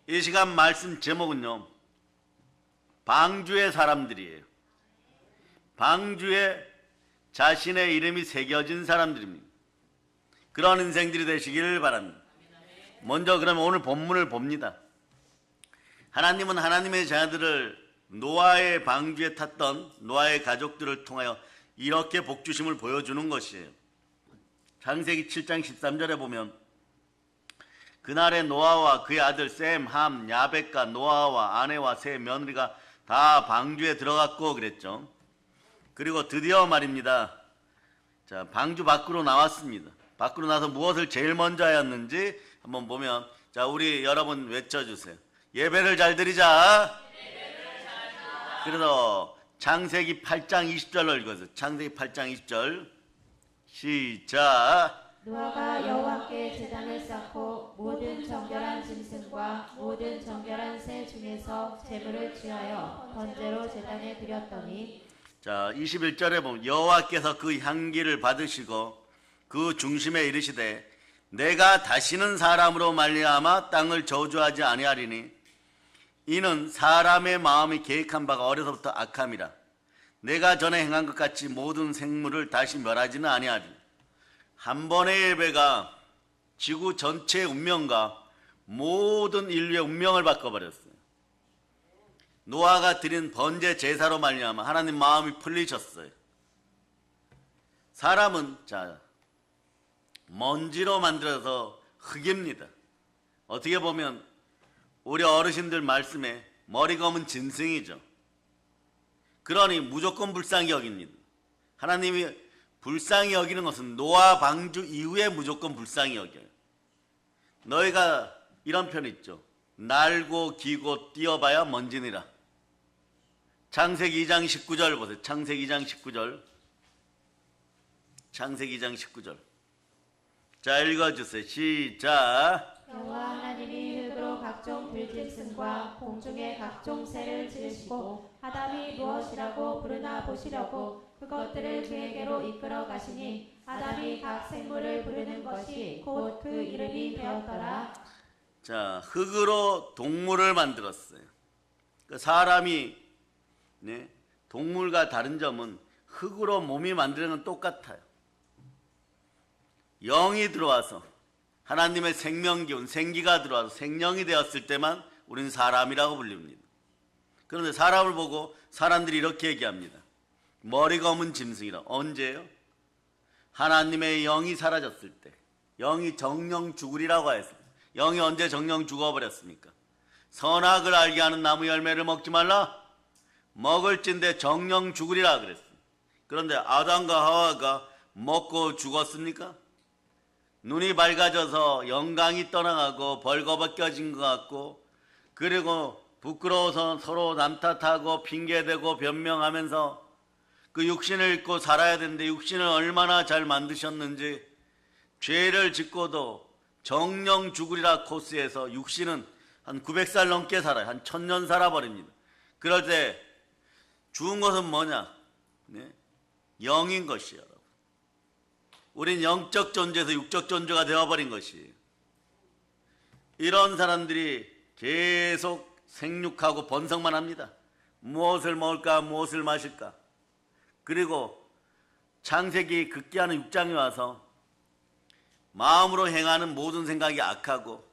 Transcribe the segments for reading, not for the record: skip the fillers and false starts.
이 시간 말씀 제목은요, 방주의 사람들이에요. 방주에 자신의 이름이 새겨진 사람들입니다. 그런 인생들이 되시기를 바랍니다. 먼저 그러면 오늘 본문을 봅니다. 하나님은 하나님의 자녀들을 노아의 방주에 탔던 노아의 가족들을 통하여 이렇게 복주심을 보여주는 것이에요. 창세기 7장 13절에 보면 그날에 노아와 그의 아들 셈, 함, 야벳과 노아와 아내와 세 며느리가 다 방주에 들어갔고 그랬죠. 그리고 드디어 말입니다. 자, 방주 밖으로 나왔습니다. 밖으로 나서 무엇을 제일 먼저 하였는지 한번 보면, 자, 우리 여러분 외쳐주세요. 예배를 잘 드리자. 그래서 창세기 8장 20절로 읽어서 창세기 8장 20절 시작. 노아가 여호와께 제단을 쌓고 모든 정결한 짐승과 모든 정결한 새 중에서 제물을 취하여 번제로 제단에 드렸더니, 자, 21절에 보면 여호와께서 그 향기를 받으시고 그 중심에 이르시되 내가 다시는 사람으로 말미암아 땅을 저주하지 아니하리니 이는 사람의 마음이 계획한 바가 어려서부터 악함이라. 내가 전에 행한 것 같이 모든 생물을 다시 멸하지는 아니하리니. 한 번의 예배가 지구 전체의 운명과 모든 인류의 운명을 바꿔버렸어요. 노아가 드린 번제 제사로 말미암아 하나님 마음이 풀리셨어요. 사람은 자, 먼지로 만들어서 흙입니다. 어떻게 보면 우리 어르신들 말씀에 머리 검은 짐승이죠. 그러니 무조건 불쌍히 여깁니다. 하나님이 불쌍히 여기는 것은 노아 방주 이후에 무조건 불쌍히 여겨요. 너희가 이런 편 있죠. 날고 기고 뛰어봐야 먼지니라. 창세기 2장 19절 보세요. 창세기 2장 19절. 창세기 2장 19절. 자, 읽어주세요. 시작. 여호와 하나님이 흙으로 각종 들짐승과 공중의 각종 새를 지으시고 아담이 무엇이라고 부르나 보시려고 그것들을 그에게로 이끌어 가시니 아담이 각 생물을 부르는 것이 곧 그 이름이 되었더라. 자, 흙으로 동물을 만들었어요. 그 사람이 동물과 다른 점은 흙으로 몸이 만드는 건 똑같아요. 영이 들어와서 하나님의 생명기운, 생기가 들어와서 생명이 되었을 때만 우리는 사람이라고 불립니다. 그런데 사람을 보고 사람들이 이렇게 얘기합니다. 머리가 없는 짐승이라. 언제요? 하나님의 영이 사라졌을 때. 영이 정령 죽으리라고 했습니다. 영이 언제 정령 죽어버렸습니까? 선악을 알게 하는 나무 열매를 먹지 말라. 먹을진데 정령 죽으리라 그랬습니다. 그런데 아담과 하와가 먹고 죽었습니까? 눈이 밝아져서 영광이 떠나가고 벌거벗겨진 것 같고, 그리고 부끄러워서 서로 남탓하고 핑계대고 변명하면서 그 육신을 입고 살아야 되는데 육신을 얼마나 잘 만드셨는지, 죄를 짓고도 정령 죽으리라 코스에서 육신은 한 900살 넘게 살아요. 한 1000년 살아버립니다. 그럴 때 죽은 것은 뭐냐? 영인 것이에요. 우린 영적 존재에서 육적 존재가 되어버린 것이에요. 이런 사람들이 계속 생육하고 번성만 합니다. 무엇을 먹을까, 무엇을 마실까. 그리고 창세기 극기하는 6장에 와서 마음으로 행하는 모든 생각이 악하고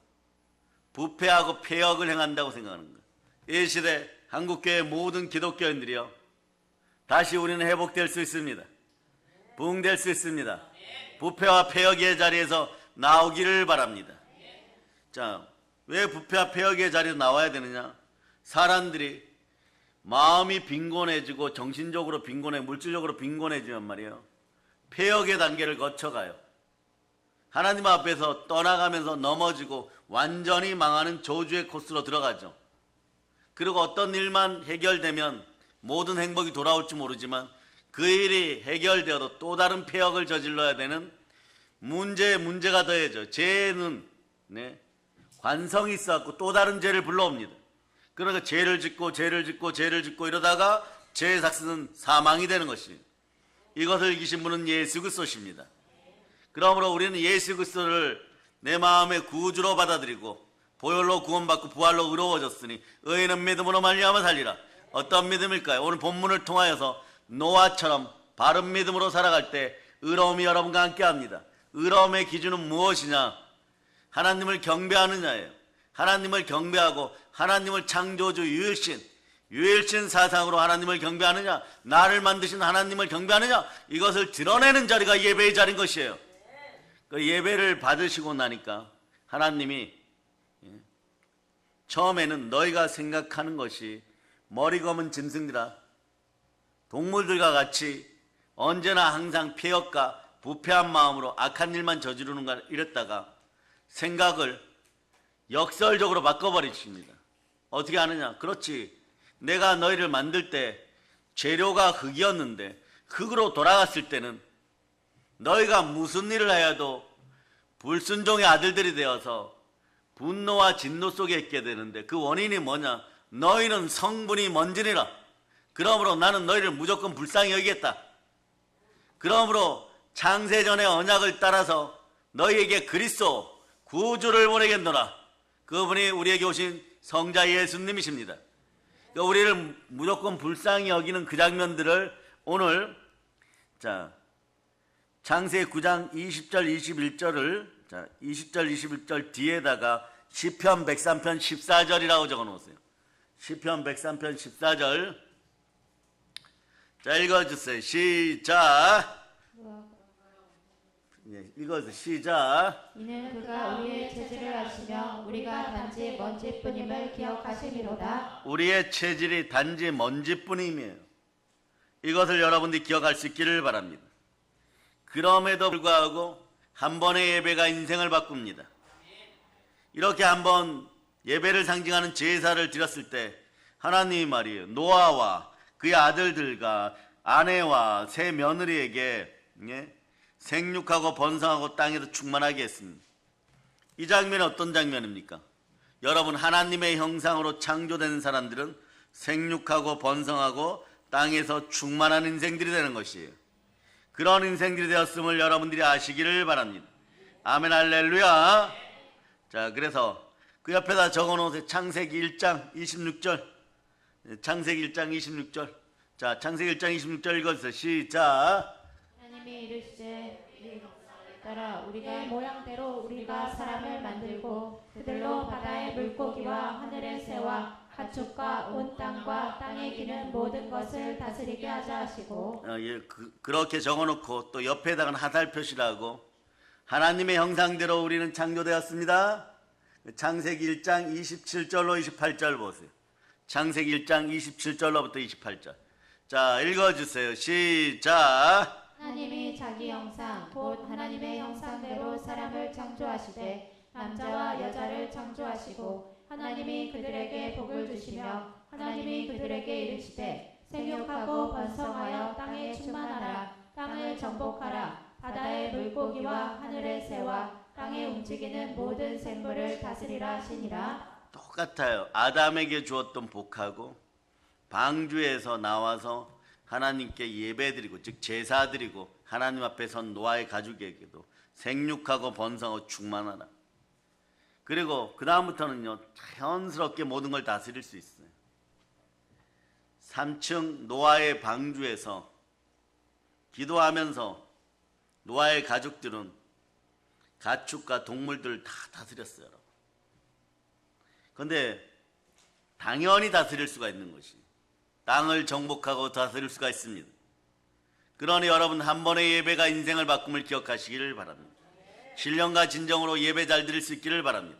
부패하고 폐역을 행한다고 생각하는 거예요. 이 시대 한국교회 모든 기독교인들이요, 다시 우리는 회복될 수 있습니다. 부흥될 수 있습니다. 부패와 폐역의 자리에서 나오기를 바랍니다. 자, 왜 부패와 폐역의 자리에서 나와야 되느냐? 사람들이 마음이 빈곤해지고 정신적으로 빈곤해, 물질적으로 빈곤해지면 말이에요, 폐역의 단계를 거쳐가요. 하나님 앞에서 떠나가면서 넘어지고 완전히 망하는 저주의 코스로 들어가죠. 그리고 어떤 일만 해결되면 모든 행복이 돌아올지 모르지만 그 일이 해결되어도 또 다른 폐역을 저질러야 되는 문제가 더해져. 죄는 관성이 있어갖고 또 다른 죄를 불러옵니다. 그러니까 죄를 짓고 이러다가 죄의 삭스는 사망이 되는 것입니다. 이것을 이기신 분은 예수 그리스도십니다. 그러므로 우리는 예수 그리스도를 내 마음의 구주로 받아들이고 보혈로 구원받고 부활로 의로워졌으니 의인은 믿음으로 말미암아 살리라. 어떤 믿음일까요? 오늘 본문을 통하여서 노아처럼 바른 믿음으로 살아갈 때 의로움이 여러분과 함께합니다. 의로움의 기준은 무엇이냐? 하나님을 경배하느냐예요. 하나님을 경배하고 하나님을 창조주 유일신 사상으로 하나님을 경배하느냐, 나를 만드신 하나님을 경배하느냐, 이것을 드러내는 자리가 예배의 자리인 것이에요. 그 예배를 받으시고 나니까 하나님이 처음에는 너희가 생각하는 것이 머리 검은 짐승들아, 동물들과 같이 언제나 항상 폐역과 부패한 마음으로 악한 일만 저지르는가 이랬다가 생각을 역설적으로 바꿔버리십니다. 어떻게 하느냐? 그렇지, 내가 너희를 만들 때 재료가 흙이었는데 흙으로 돌아갔을 때는 너희가 무슨 일을 하여도 불순종의 아들들이 되어서 분노와 진노 속에 있게 되는데 그 원인이 뭐냐? 너희는 성분이 먼지니라. 그러므로 나는 너희를 무조건 불쌍히 여기겠다. 그러므로 창세전의 언약을 따라서 너희에게 그리스도 구주를 보내겠노라. 그분이 우리에게 오신 성자 예수님이십니다. 그러니까 우리를 무조건 불쌍히 여기는 그 장면들을 오늘 창세기 9장 20절 21절을 20절 21절 뒤에다가 시편 103편 14절이라고 적어 놓으세요. 시편 103편 14절. 자, 읽어주세요. 시작. 읽어주세요. 시작. 이는 그가 우리의 체질을 아시며 우리가 단지 먼지뿐임을 기억하심이로다. 우리의 체질이 단지 먼지뿐임이에요. 이것을 여러분들이 기억할 수 있기를 바랍니다. 그럼에도 불구하고 한 번의 예배가 인생을 바꿉니다. 이렇게 한번 예배를 상징하는 제사를 드렸을 때 하나님이 말이에요, 노아와 그의 아들들과 아내와 세 며느리에게 생육하고 번성하고 땅에도 충만하게 했습니다. 이 장면은 어떤 장면입니까? 여러분, 하나님의 형상으로 창조된 사람들은 생육하고 번성하고 땅에서 충만한 인생들이 되는 것이에요. 그런 인생들이 되었음을 여러분들이 아시기를 바랍니다. 아멘, 할렐루야. 자, 그래서 그 옆에다 적어놓으세요. 창세기 1장 26절. 창세기 1장 26절. 자, 창세기 1장 26절 읽어주세요. 시작. 하나님이 이르시되 따라 우리의 모양대로 우리가 사람을 만들고 그들로 바다의 물고기와 하늘의 새와 가축과 온 땅과 땅에 기는 모든 것을 다스리게 하자 하시고. 그렇게 적어놓고 또 옆에다가 하살 표시라고 하나님의 형상대로 우리는 창조되었습니다. 창세기 1장 27절로 28절 보세요. 창세기 1장 27절로부터 28절. 자, 읽어주세요. 시작. 하나님이 자기 형상 곧 하나님의 형상대로 사람을 창조하시되 남자와 여자를 창조하시고 하나님이 그들에게 복을 주시며 하나님이 그들에게 이르시되 생육하고 번성하여 땅에 충만하라. 땅을 정복하라. 바다의 물고기와 하늘의 새와 땅에 움직이는 모든 생물을 다스리라 하시니라. 똑같아요. 아담에게 주었던 복하고 방주에서 나와서 하나님께 예배드리고 즉 제사드리고 하나님 앞에 선 노아의 가족에게도 생육하고 번성하고 충만하라. 그리고 그 다음부터는요, 자연스럽게 모든 걸 다스릴 수 있어요. 3층 노아의 방주에서 기도하면서 노아의 가족들은 가축과 동물들을 다 다스렸어요, 여러분. 그런데 당연히 다스릴 수가 있는 것이 땅을 정복하고 다스릴 수가 있습니다. 그러니 여러분, 한 번의 예배가 인생을 바꿈을 기억하시기를 바랍니다. 신령과 진정으로 예배 잘 드릴 수 있기를 바랍니다.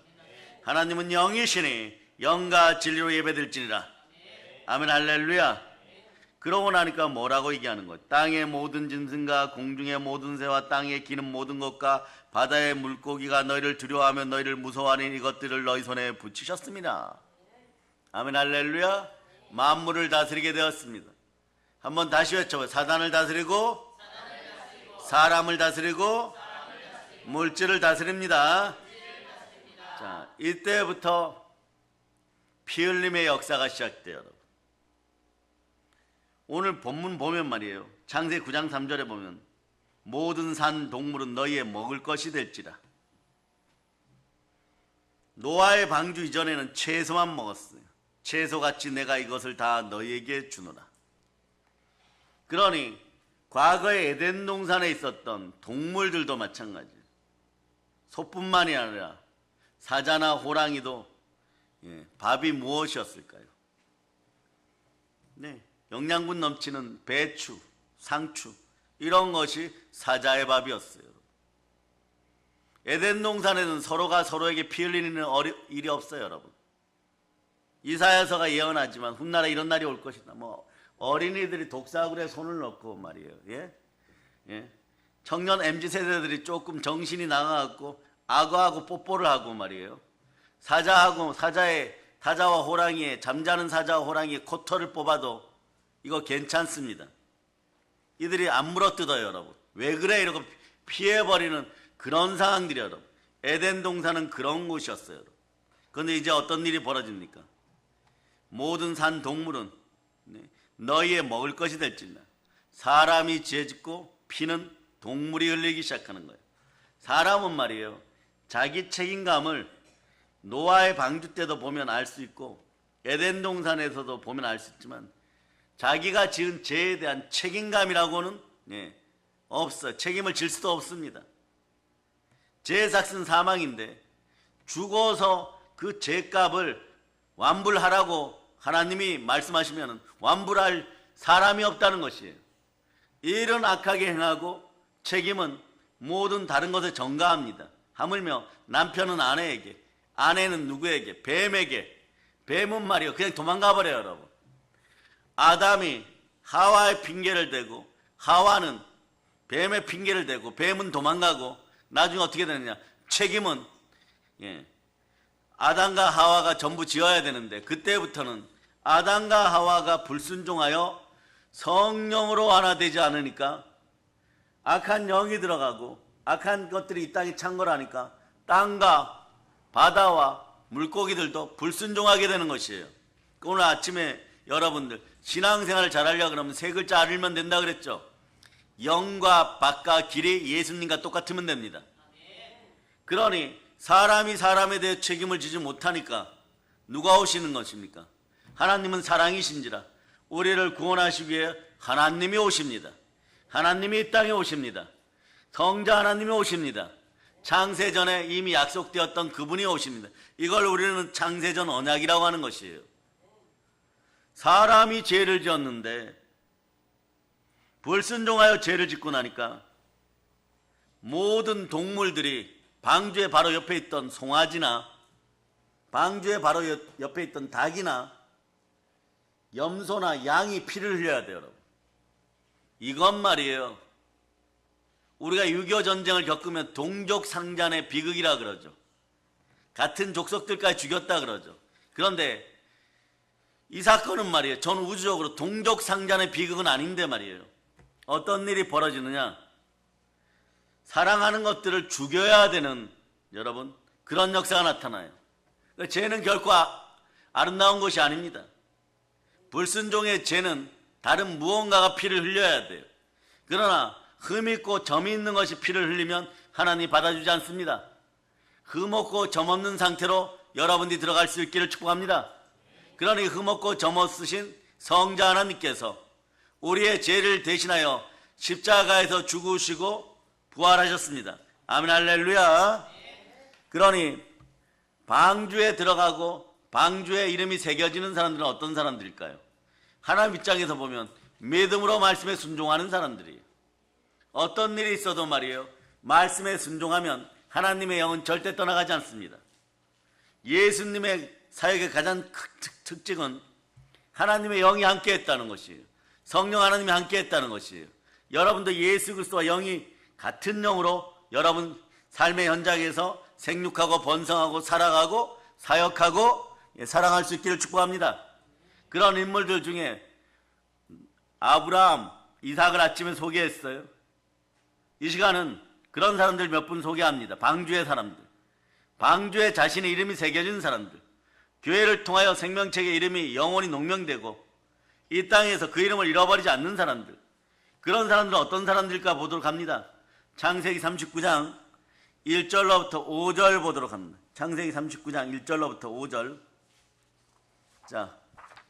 하나님은 영이시니 영과 진리로 예배드릴지니라. 아멘, 할렐루야. 그러고 나니까 뭐라고 얘기하는 거예요? 땅의 모든 짐승과 공중의 모든 새와 땅에 기는 모든 것과 바다의 물고기가 너희를 두려워하며 너희를 무서워하니 이것들을 너희 손에 붙이셨습니다. 아멘, 할렐루야. 만물을 다스리게 되었습니다. 한번 다시 외쳐봐요. 사단을 다스리고 사람을 다스리고 물질을 다스립니다. 자, 이때부터 피 흘림의 역사가 시작돼요, 여러분. 오늘 본문 보면 말이에요, 창세기 9장 3절에 보면 모든 산 동물은 너희의 먹을 것이 될지라. 노아의 방주 이전에는 채소만 먹었어요. 채소같이 내가 이것을 다 너희에게 주노라. 그러니 과거의 에덴 동산에 있었던 동물들도 마찬가지예요. 소뿐만이 아니라 사자나 호랑이도 밥이 무엇이었을까요? 네, 영양분 넘치는 배추, 상추 이런 것이 사자의 밥이었어요. 에덴 동산에는 서로가 서로에게 피 흘리는 일이 없어요, 여러분. 이사야서가 예언하지만 훗날에 이런 날이 올 것이다. 뭐 어린이들이 독사구리에 손을 넣고 말이에요. 예? 청년 MZ 세대들이 조금 정신이 나가갖고 악어하고 뽀뽀를 하고 말이에요. 사자와 호랑이의 잠자는 사자와 호랑이의 코털을 뽑아도 이거 괜찮습니다. 이들이 안 물어뜯어요, 여러분. 왜 그래? 이러고 피해버리는 그런 상황들이 여러분. 에덴 동산은 그런 곳이었어요, 여러분. 그런데 이제 어떤 일이 벌어집니까? 모든 산 동물은 너희의 먹을 것이 될지니라. 사람이 지혜짓고 피는 동물이 흘리기 시작하는 거예요. 사람은 말이에요, 자기 책임감을 노아의 방주 때도 보면 알 수 있고 에덴 동산에서도 보면 알 수 있지만 자기가 지은 죄에 대한 책임감이라고는 없어요. 책임을 질 수도 없습니다. 죄의 삭은 사망인데 죽어서 그 죄값을 완불하라고 하나님이 말씀하시면 완불할 사람이 없다는 것이에요. 이런 악하게 행하고 책임은 모든 다른 것에 전가합니다. 하물며 남편은 아내에게, 아내는 누구에게? 뱀에게. 뱀은 말이요 그냥 도망가 버려요, 여러분. 아담이 하와의 핑계를 대고 하와는 뱀의 핑계를 대고 뱀은 도망가고 나중에 어떻게 되느냐? 책임은 아담과 하와가 전부 지어야 되는데 그때부터는 아담과 하와가 불순종하여 성령으로 하나 되지 않으니까 악한 영이 들어가고 악한 것들이 이 땅에 창궐하니까 땅과 바다와 물고기들도 불순종하게 되는 것이에요. 오늘 아침에 여러분들 신앙생활을 잘하려고 그러면 세 글자 알면 된다 그랬죠. 영과 밖과 길이 예수님과 똑같으면 됩니다. 그러니 사람이 사람에 대해 책임을 지지 못하니까 누가 오시는 것입니까? 하나님은 사랑이신지라 우리를 구원하시기 위해 하나님이 오십니다. 하나님이 이 땅에 오십니다. 성자 하나님이 오십니다. 창세전에 이미 약속되었던 그분이 오십니다. 이걸 우리는 창세전 언약이라고 하는 것이에요. 사람이 죄를 지었는데 불순종하여 죄를 짓고 나니까 모든 동물들이 방주의 바로 옆에 있던 송아지나 방주의 바로 옆에 있던 닭이나 염소나 양이 피를 흘려야 돼요, 여러분. 이건 말이에요, 우리가 6.25 전쟁을 겪으면 동족상잔의 비극이라 그러죠. 같은 족속들까지 죽였다 그러죠. 그런데 이 사건은 말이에요, 전 우주적으로 동족상잔의 비극은 아닌데 말이에요. 어떤 일이 벌어지느냐? 사랑하는 것들을 죽여야 되는, 여러분, 그런 역사가 나타나요. 죄는 결코 아름다운 것이 아닙니다. 불순종의 죄는 다른 무언가가 피를 흘려야 돼요. 그러나 흠 있고 점이 있는 것이 피를 흘리면 하나님이 받아주지 않습니다. 흠 없고 점 없는 상태로 여러분들이 들어갈 수 있기를 축복합니다. 그러니 흠 없고 점 없으신 성자 하나님께서 우리의 죄를 대신하여 십자가에서 죽으시고 부활하셨습니다. 아멘, 할렐루야. 그러니 방주에 들어가고 방주에 이름이 새겨지는 사람들은 어떤 사람들일까요? 하나님 입장에서 보면 믿음으로 말씀에 순종하는 사람들이에요. 어떤 일이 있어도 말이에요, 말씀에 순종하면 하나님의 영은 절대 떠나가지 않습니다. 예수님의 사역의 가장 큰 특징은 하나님의 영이 함께 했다는 것이에요. 성령 하나님이 함께 했다는 것이에요. 여러분도 예수 그리스도와 영이 같은 영으로 여러분 삶의 현장에서 생육하고 번성하고 살아가고 사역하고 사랑할 수 있기를 축복합니다. 그런 인물들 중에 아브라함, 이삭을 아침에 소개했어요. 이 시간은 그런 사람들 몇 분 소개합니다. 방주의 사람들, 방주에 자신의 이름이 새겨진 사람들, 교회를 통하여 생명책의 이름이 영원히 농명되고 이 땅에서 그 이름을 잃어버리지 않는 사람들, 그런 사람들은 어떤 사람들일까 보도록 합니다. 창세기 39장 1절로부터 5절 보도록 합니다. 창세기 39장 1절로부터 5절. 자,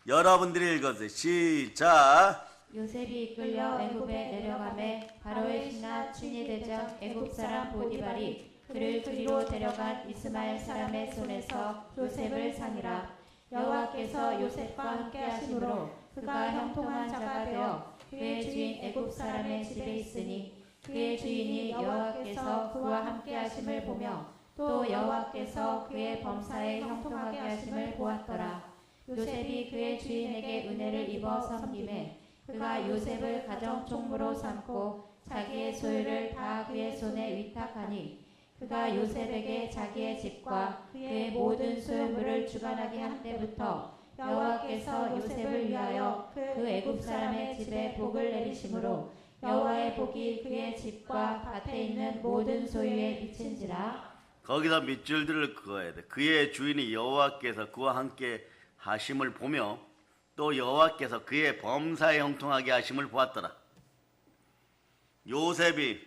여러분들이 읽어주세요. 시작. 요셉이 이끌려 애굽에 내려가매 바로의 신하 친위대장 애굽 사람 보디발이 그를 그리로 데려간 이스마엘 사람의 손에서 요셉을 상이라. 여호와께서 요셉과 함께 하심으로 그가 형통한 자가 되어 그의 주인 애굽 사람의 집에 있으니 그의 주인이 여호와께서 그와 함께 하심을 보며 또 여호와께서 그의 범사에 형통하게 하심을 보았더라. 요셉이 그의 주인에게 은혜를 입어 섬김에 그가 요셉을 가정 총무로 삼고 자기의 소유를 다 그의 손에 위탁하니 그가 요셉에게 자기의 집과 그의 모든 소유물을 주관하게 한 때부터 여호와께서 요셉을 위하여 그 애굽 사람의 집에 복을 내리심으로 여호와의 복이 그의 집과 밭에 있는 모든 소유에 미친지라. 거기다 밑줄들을 그어야 돼. 그의 주인이 여호와께서 그와 함께 하심을 보며 또 여호와께서 그의 범사에 형통하게 하심을 보았더라. 요셉이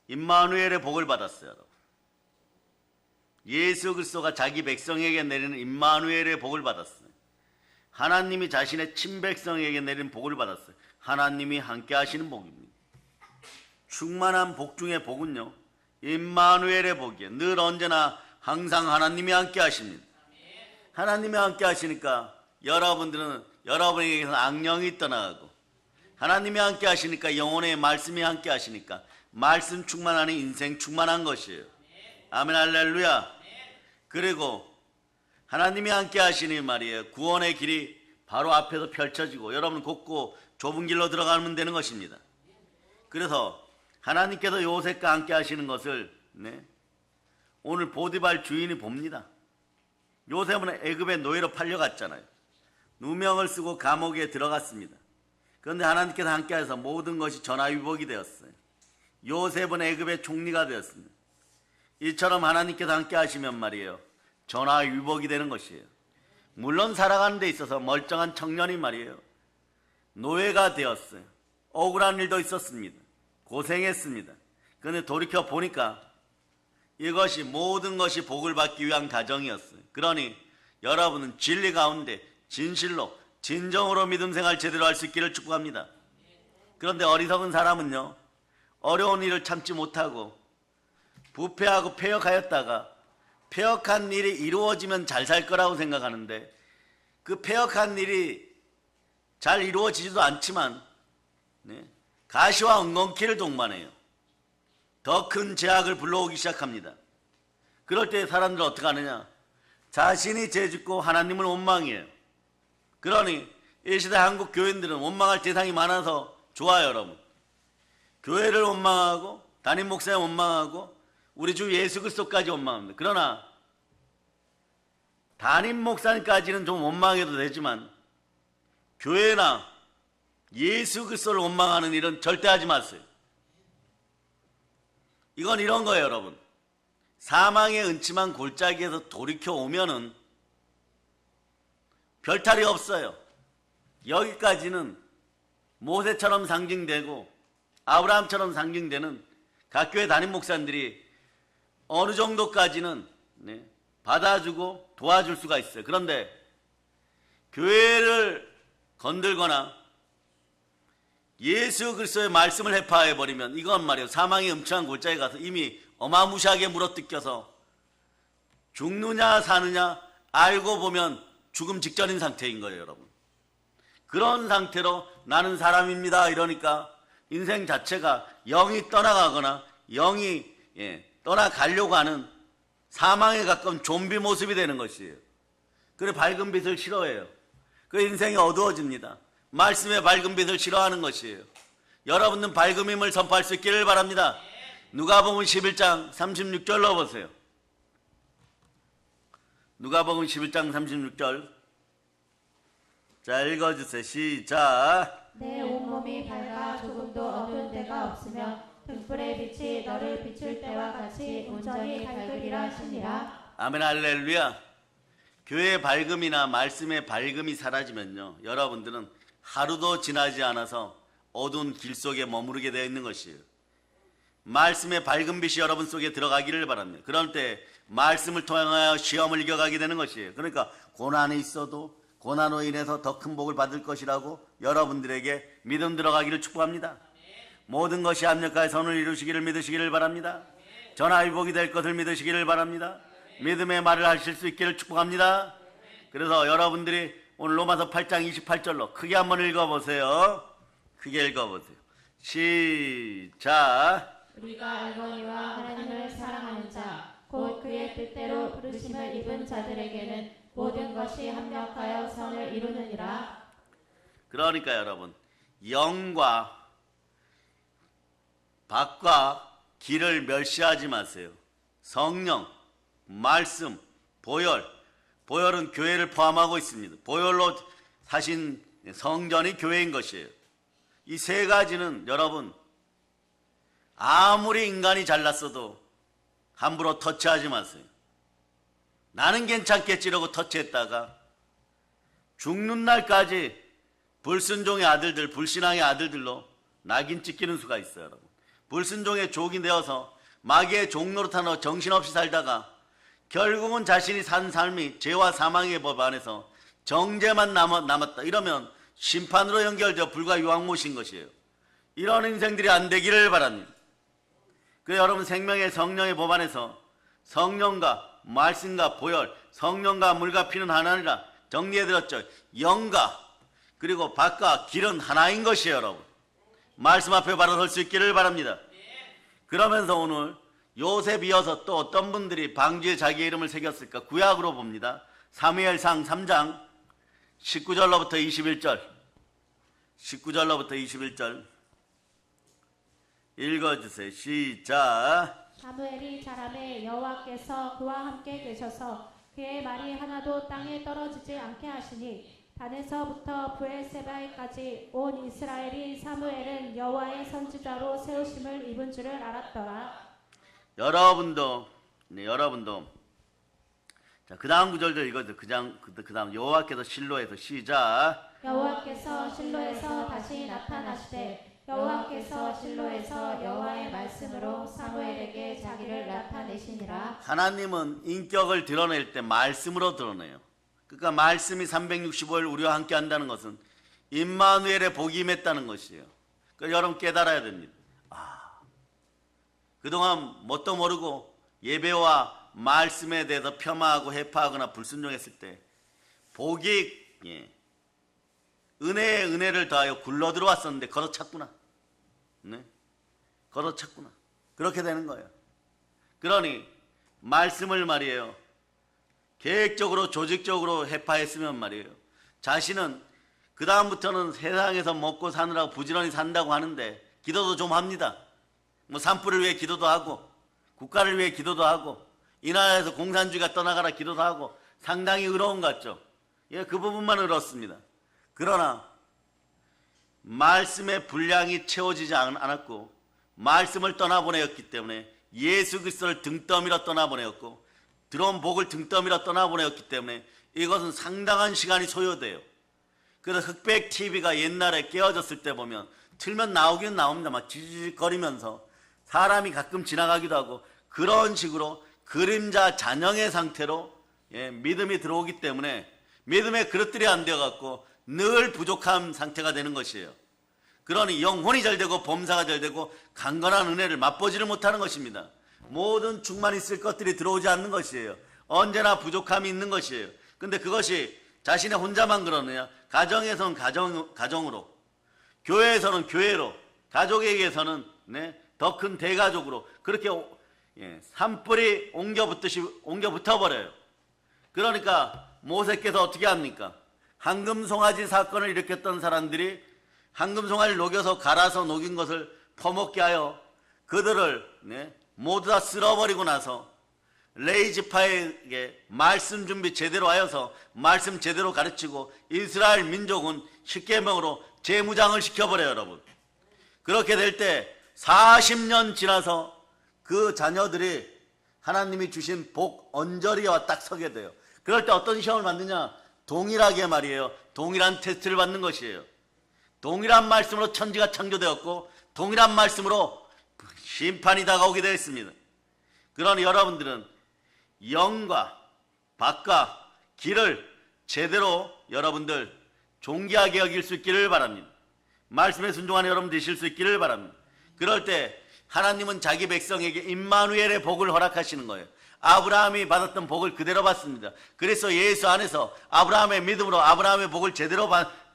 임마누엘의 복을 받았어요. 예수 그리스도가 자기 백성에게 내리는 임마누엘의 복을 받았어요. 하나님이 자신의 친백성에게 내리는 복을 받았어요. 하나님이 함께 하시는 복입니다. 충만한 복 중의 복은요, 임마누엘의 복이에요. 늘 언제나 항상 하나님이 함께 하십니다. 하나님이 함께 하시니까 여러분에게서 악령이 떠나가고, 하나님이 함께 하시니까 영혼의 말씀이 함께 하시니까 말씀 충만하는 인생 충만한 것이에요. 아멘, 할렐루야. 그리고 하나님이 함께 하시니 말이에요, 구원의 길이 바로 앞에서 펼쳐지고 여러분 곱고 좁은 길로 들어가면 되는 것입니다. 그래서 하나님께서 요셉과 함께 하시는 것을 오늘 보디발 주인이 봅니다. 요셉은 애굽의 노예로 팔려갔잖아요. 누명을 쓰고 감옥에 들어갔습니다. 그런데 하나님께서 함께하셔서 모든 것이 전화위복이 되었어요. 요셉은 애굽의 총리가 되었습니다. 이처럼 하나님께서 함께하시면 말이에요, 전화위복이 되는 것이에요. 물론 살아가는 데 있어서 멀쩡한 청년이 말이에요, 노예가 되었어요. 억울한 일도 있었습니다. 고생했습니다. 그런데 돌이켜 보니까 이것이 모든 것이 복을 받기 위한 가정이었어요. 그러니 여러분은 진리 가운데 진실로 진정으로 믿음 생활 제대로 할 수 있기를 축복합니다. 그런데 어리석은 사람은요, 어려운 일을 참지 못하고 부패하고 폐역하였다가 폐역한 일이 이루어지면 잘 살 거라고 생각하는데 그 폐역한 일이 잘 이루어지지도 않지만 가시와 엉겅퀴를 동반해요. 더 큰 제약을 불러오기 시작합니다. 그럴 때 사람들은 어떻게 하느냐? 자신이 죄짓고 하나님을 원망해요. 그러니 이 시대 한국 교인들은 원망할 대상이 많아서 좋아요, 여러분. 교회를 원망하고 담임 목사에 원망하고 우리 주 예수 그리스도까지 원망합니다. 그러나 담임 목사님까지는 좀 원망해도 되지만 교회나 예수 그리스도를 원망하는 일은 절대 하지 마세요. 이건 이런 거예요, 여러분. 사망의 은침한 골짜기에서 돌이켜 오면은 별탈이 없어요. 여기까지는 모세처럼 상징되고 아브라함처럼 상징되는 각 교회 담임 목사님들이 어느 정도까지는 받아주고 도와줄 수가 있어요. 그런데 교회를 건들거나 예수 그리스도의 말씀을 해파해버리면 이건 말이에요, 사망의 음침한 골짜기에 가서 이미 어마무시하게 물어뜯겨서 죽느냐 사느냐 알고 보면 죽음 직전인 상태인 거예요, 여러분. 그런 상태로 나는 사람입니다 이러니까 인생 자체가 영이 떠나가거나 영이 떠나가려고 하는 사망에 가까운 좀비 모습이 되는 것이에요. 그래 밝은 빛을 싫어해요. 그 인생이 어두워집니다. 말씀의 밝은 빛을 싫어하는 것이에요. 여러분은 밝음임을 선포할 수 있기를 바랍니다. 누가복음 11장 36절로 보세요. 누가복음 11장 36절. 자, 읽어주세요. 시작. 내 온몸이 밝아 조금도 어두운 데가 없으며 등불의 빛이 너를 비출 때와 같이 온전히 밝으리라 하시니라. 아멘, 할렐루야. 교회의 밝음이나 말씀의 밝음이 사라지면요, 여러분들은 하루도 지나지 않아서 어두운 길 속에 머무르게 되어 있는 것이에요. 말씀의 밝은 빛이 여러분 속에 들어가기를 바랍니다. 그럴 때 말씀을 통하여 시험을 이겨가게 되는 것이에요. 그러니까 고난이 있어도 고난으로 인해서 더 큰 복을 받을 것이라고 여러분들에게 믿음 들어가기를 축복합니다. 모든 것이 합력하여 선을 이루시기를 믿으시기를 바랍니다. 전화위복이 될 것을 믿으시기를 바랍니다. 믿음의 말을 하실 수 있기를 축복합니다. 그래서 여러분들이 오늘 로마서 8장 28절로 크게 한번 읽어보세요. 크게 읽어보세요. 시작. 우리가 알거니와 하나님을 사랑하는 자, 곧 그의 뜻대로 부르심을 입은 자들에게는 모든 것이 합력하여 선을 이루느니라. 그러니까 여러분, 영과 밖과 길을 멸시하지 마세요. 성령, 말씀, 보혈. 보혈은 교회를 포함하고 있습니다. 보혈로 사신 성전이 교회인 것이에요. 이 세 가지는 여러분, 아무리 인간이 잘났어도 함부로 터치하지 마세요. 나는 괜찮겠지 이러고 터치했다가 죽는 날까지 불순종의 아들들, 불신앙의 아들들로 낙인 찍히는 수가 있어요. 여러분. 불순종의 족이 되어서 마귀의 종로로 타서 정신없이 살다가 결국은 자신이 산 삶이 죄와 사망의 법 안에서 정죄만 남았다 이러면 심판으로 연결되어 불과 유황못인 것이에요. 이런 인생들이 안 되기를 바랍니다. 그래서 여러분, 생명의 성령의 법 안에서 성령과 말씀과 보혈, 성령과 물과 피는 하나니라 정리해드렸죠. 영과 그리고 밖과 길은 하나인 것이에요. 여러분, 말씀 앞에 바로 설 수 있기를 바랍니다. 그러면서 오늘 요셉 이어서 또 어떤 분들이 방주에 자기 이름을 새겼을까? 구약으로 봅니다. 사무엘상 3장 19절로부터 21절 19절로부터 21절 읽어주세요. 시작. 사무엘이 자라매 여호와께서 그와 함께 계셔서 그의 말이 하나도 땅에 떨어지지 않게 하시니 단에서부터 브엘세바에까지 온 이스라엘이 사무엘은 여호와의 선지자로 세우심을 입은 줄을 알았더라. 여러분도 자, 그 다음 구절도 읽어줘. 그 다음 여호와께서 실로에서 시작. 여호와께서 실로에서 다시 나타나시되 여호와께서 실로에서 여호와의 말씀으로 사무엘에게 자기를 나타내시니라. 하나님은 인격을 드러낼 때 말씀으로 드러내요. 그러니까 말씀이 365일 우리와 함께 한다는 것은 임마누엘의 복이 임했다는 것이에요. 그러니까 여러분 깨달아야 됩니다. 그동안 뭣도 모르고 예배와 말씀에 대해서 폄하하고 해파하거나 불순종했을 때 복이 은혜에 은혜를 더하여 굴러 들어왔었는데 걷어찼구나. 네? 걷어찼구나. 그렇게 되는 거예요. 그러니 말씀을 말이에요. 계획적으로 조직적으로 해파했으면 말이에요. 자신은 그 다음부터는 세상에서 먹고 사느라고 부지런히 산다고 하는데 기도도 좀 합니다. 뭐 산불을 위해 기도도 하고 국가를 위해 기도도 하고 이 나라에서 공산주의가 떠나가라 기도도 하고 상당히 의로운 것 같죠. 예, 그 부분만 의롭습니다. 그러나 말씀의 분량이 채워지지 않았고 말씀을 떠나보내었기 때문에 예수 그리스도를 등떠밀어 떠나보내었고 들어온 복을 등떠밀어 떠나보내었기 때문에 이것은 상당한 시간이 소요돼요. 그래서 흑백 TV가 옛날에 깨어졌을 때 보면 틀면 나오긴 나옵니다. 막 지지직거리면서 사람이 가끔 지나가기도 하고 그런 식으로 그림자 잔영의 상태로 믿음이 들어오기 때문에 믿음의 그릇들이 안 되어갖고 늘 부족한 상태가 되는 것이에요. 그러니 영혼이 잘되고 범사가 잘되고 강건한 은혜를 맛보지를 못하는 것입니다. 모든 충만 있을 것들이 들어오지 않는 것이에요. 언제나 부족함이 있는 것이에요. 근데 그것이 자신의 혼자만 그러느냐? 가정에서는 가정으로, 교회에서는 교회로, 가족에게서는 더 큰 대가족으로 그렇게 산불이 옮겨 붙어버려요. 그러니까 모세께서 어떻게 합니까? 황금송아지 사건을 일으켰던 사람들이 황금송아지를 녹여서 갈아서 녹인 것을 퍼먹게 하여 그들을 모두 다 쓸어버리고 나서 레이지파에게 말씀 준비 제대로 하여서 말씀 제대로 가르치고 이스라엘 민족은 십계명으로 재무장을 시켜버려요. 여러분, 그렇게 될 때 40년 지나서 그 자녀들이 하나님이 주신 복 언저리와 딱 서게 돼요. 그럴 때 어떤 시험을 받느냐? 동일하게 말이에요. 동일한 테스트를 받는 것이에요. 동일한 말씀으로 천지가 창조되었고 동일한 말씀으로 심판이 다가오게 되어 있습니다. 그러니 여러분들은 영과 밖과 길을 제대로 여러분들 존귀하게 여길 수 있기를 바랍니다. 말씀에 순종하는 여러분 되실 수 있기를 바랍니다. 그럴 때 하나님은 자기 백성에게 임마누엘의 복을 허락하시는 거예요. 아브라함이 받았던 복을 그대로 받습니다. 그래서 예수 안에서 아브라함의 믿음으로 아브라함의 복을 제대로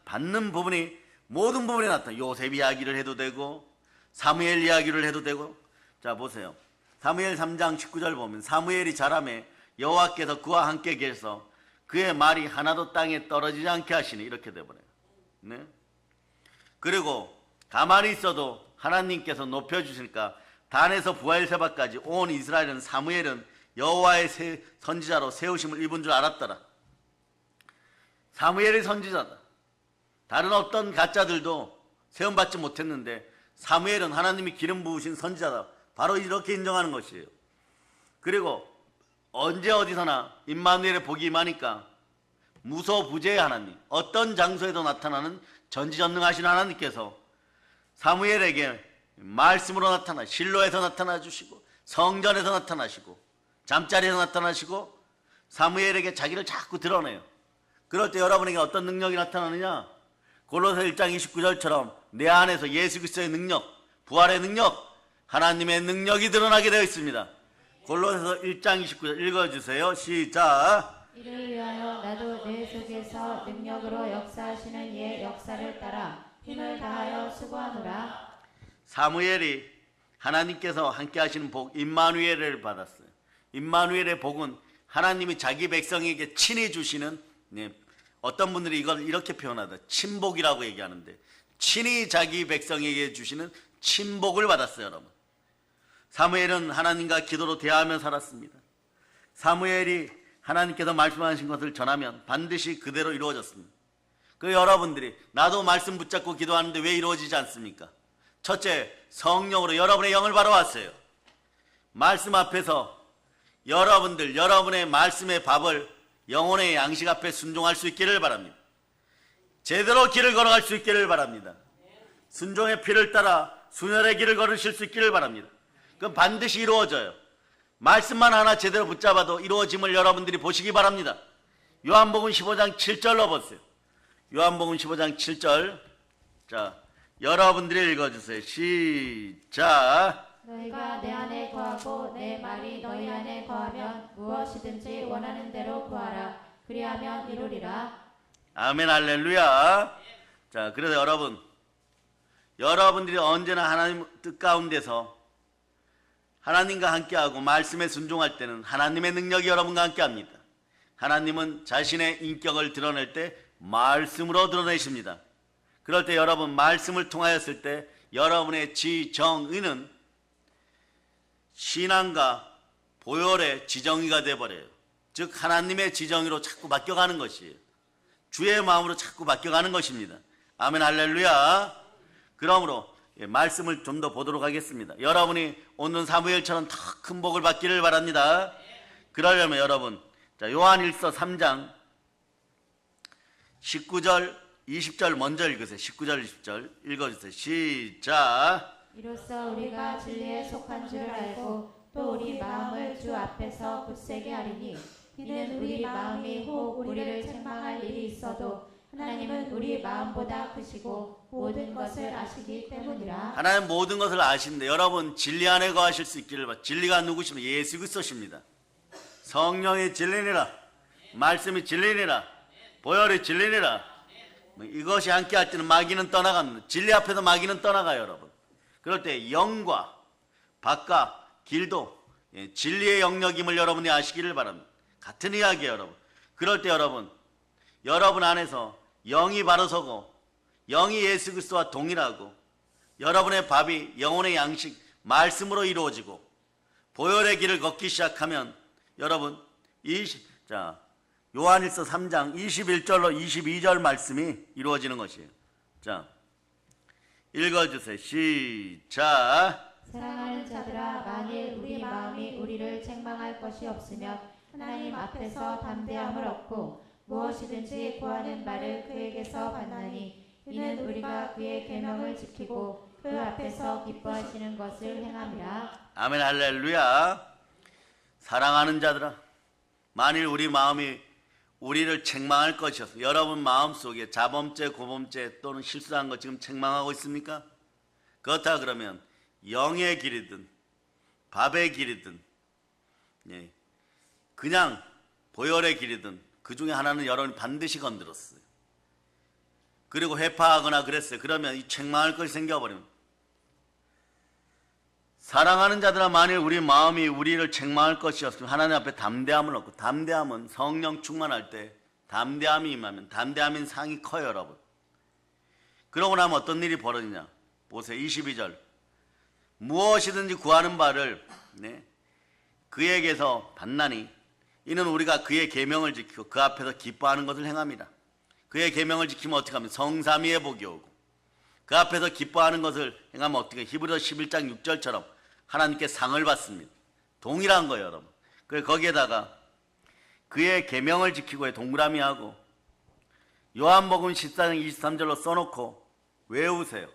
받는 부분이 모든 부분에 나타나. 요셉 이야기를 해도 되고 사무엘 이야기를 해도 되고. 자 보세요. 사무엘 3장 19절 보면 사무엘이 자라매 여호와께서 그와 함께 계셔서 그의 말이 하나도 땅에 떨어지지 않게 하시니 이렇게 돼버려요. 네? 그리고 가만히 있어도 하나님께서 높여주시니까 단에서 부엘세바까지 온 이스라엘은 사무엘은 여호와의 선지자로 세우심을 입은 줄 알았더라. 사무엘이 선지자다. 다른 어떤 가짜들도 세움받지 못했는데 사무엘은 하나님이 기름 부으신 선지자다. 바로 이렇게 인정하는 것이에요. 그리고 언제 어디서나 임마누엘의 복이 임하니까 무소부재의 하나님, 어떤 장소에도 나타나는 전지전능하신 하나님께서 사무엘에게 말씀으로 나타나 실로에서 나타나 주시고 성전에서 나타나시고 잠자리에서 나타나시고 사무엘에게 자기를 자꾸 드러내요. 그럴 때 여러분에게 어떤 능력이 나타나느냐? 골로새 1장 29절처럼 내 안에서 예수 그리스도의 능력, 부활의 능력, 하나님의 능력이 드러나게 되어 있습니다. 골로새서 1장 29절 읽어주세요. 시작. 이를 위하여 나도 내 속에서 능력으로 역사하시는 이의 역사를 따라 힘을 다하여 수고하노라. 사무엘이 하나님께서 함께 하시는 복 임마누엘을 받았어요. 임마누엘의 복은 하나님이 자기 백성에게 친히 주시는, 어떤 분들이 이걸 이렇게 표현하다 친복이라고 얘기하는데 친히 자기 백성에게 주시는 친복을 받았어요. 여러분, 사무엘은 하나님과 기도로 대화하며 살았습니다. 사무엘이 하나님께서 말씀하신 것을 전하면 반드시 그대로 이루어졌습니다. 그 여러분들이 나도 말씀 붙잡고 기도하는데 왜 이루어지지 않습니까? 첫째, 성령으로 여러분의 영을 바라왔어요. 말씀 앞에서 여러분들, 여러분의 말씀의 밥을 영혼의 양식 앞에 순종할 수 있기를 바랍니다. 제대로 길을 걸어갈 수 있기를 바랍니다. 순종의 피를 따라 순혈의 길을 걸으실 수 있기를 바랍니다. 그럼 반드시 이루어져요. 말씀만 하나 제대로 붙잡아도 이루어짐을 여러분들이 보시기 바랍니다. 요한복음 15장 7절로 보세요. 요한복음 15장 7절. 자, 여러분들이 읽어주세요. 시작. 너희가 내 안에 거하고 내 말이 너희 안에 거하면 무엇이든지 원하는 대로 구하라. 그리하면 이루리라. 아멘, 할렐루야. 자, 그래서 여러분들이 언제나 하나님 뜻 가운데서 하나님과 함께하고 말씀에 순종할 때는 하나님의 능력이 여러분과 함께합니다. 하나님은 자신의 인격을 드러낼 때 말씀으로 드러내십니다. 그럴 때 여러분 말씀을 통하였을 때 여러분의 지정의는 신앙과 보혈의 지정의가 되어버려요. 즉 하나님의 지정의로 자꾸 바뀌어가는 것이에요. 주의 마음으로 자꾸 바뀌어가는 것입니다. 아멘, 할렐루야. 그러므로 말씀을 좀 더 보도록 하겠습니다. 여러분이 오늘 사무엘처럼 더 큰 복을 받기를 바랍니다. 그러려면 여러분, 자, 요한일서 3장 19절 20절 먼저 읽으세요. 19절 20절 읽어주세요. 시작. 이로써 우리가 진리에 속한 줄을 알고 또 우리 마음을 주 앞에서 굳세게 하리니 이는 우리 마음이 혹 우리를 책망할 일이 있어도 하나님은 우리 마음보다 크시고 모든 것을 아시기 때문이라. 하나님 모든 것을 아시는데 여러분 진리 안에 거하실 수 있기를 바랍니다. 진리가 누구시면 예수 그리스도십니다. 성령이 진리니라, 말씀이 진리니라, 보혈이 진리니라. 이것이 함께 할 때는 마귀는 떠나갑니다. 진리 앞에서 마귀는 떠나가요. 여러분, 그럴 때 영과 밖과 길도 진리의 영역임을 여러분이 아시기를 바랍니다. 같은 이야기예요. 여러분, 그럴 때 여러분 안에서 영이 바로 서고 영이 예수 그리스도와 동일하고 여러분의 밥이 영혼의 양식 말씀으로 이루어지고 보혈의 길을 걷기 시작하면 여러분 요한일서 3장 21절로 22절 말씀이 이루어지는 것이에요. 자, 읽어주세요. 시작. 사랑하는 자들아, 만일 우리 마음이 우리를 책망할 것이 없으면 하나님 앞에서 담대함을 얻고 무엇이든지 구하는 바를 그에게서 받나니 이는 우리가 그의 계명을 지키고 그 앞에서 기뻐하시는 것을 행함이라. 아멘 할렐루야. 사랑하는 자들아, 만일 우리 마음이 우리를 책망할 것이어서 여러분 마음속에 자범죄, 고범죄 또는 실수한 것 지금 책망하고 있습니까? 그렇다 그러면 영의 길이든 밥의 길이든 그냥 보혈의 길이든 그 중에 하나는 여러분이 반드시 건드렸어요. 그리고 회파하거나 그랬어요. 그러면 이 책망할 것이 생겨버리면, 사랑하는 자들아, 만일 우리 마음이 우리를 책망할 것이었으면 하나님 앞에 담대함을 얻고, 담대함은 성령 충만할 때 담대함이 임하면 담대함인 상이 커요, 여러분. 그러고 나면 어떤 일이 벌어지냐 보세요. 22절, 무엇이든지 구하는 바를 그에게서 받나니 이는 우리가 그의 계명을 지키고 그 앞에서 기뻐하는 것을 행함이라. 그의 계명을 지키면 어떻게 하면 성삼위의 복이 오고, 그 앞에서 기뻐하는 것을 행하면 어떻게, 히브리서 11장 6절처럼 하나님께 상을 받습니다. 동일한 거예요, 여러분. 그래서 거기에다가 그의 계명을 지키고의 동그라미 하고 요한복음 14장 23절로 써놓고 외우세요.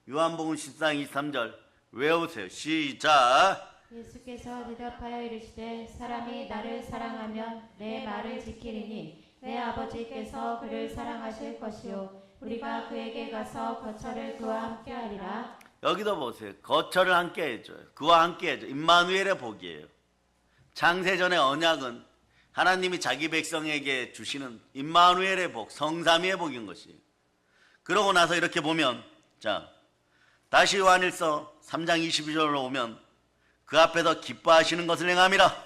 요한복음 14장 23절 외우세요. 시작. 예수께서 대답하여 이르시되 사람이 나를 사랑하면 내 말을 지키리니 내 아버지께서 그를 사랑하실 것이요 우리가 그에게 가서 거처를 그와 함께 하리라. 여기도 보세요. 거처를 함께 해줘요. 그와 함께 해줘요. 임마누엘의 복이에요. 창세전의 언약은 하나님이 자기 백성에게 주시는 임마누엘의 복, 성삼위의 복인 것이에요. 그러고 나서 이렇게 보면, 자, 다시 요한일서 3장 22절로 오면 그 앞에서 기뻐하시는 것을 행함이라.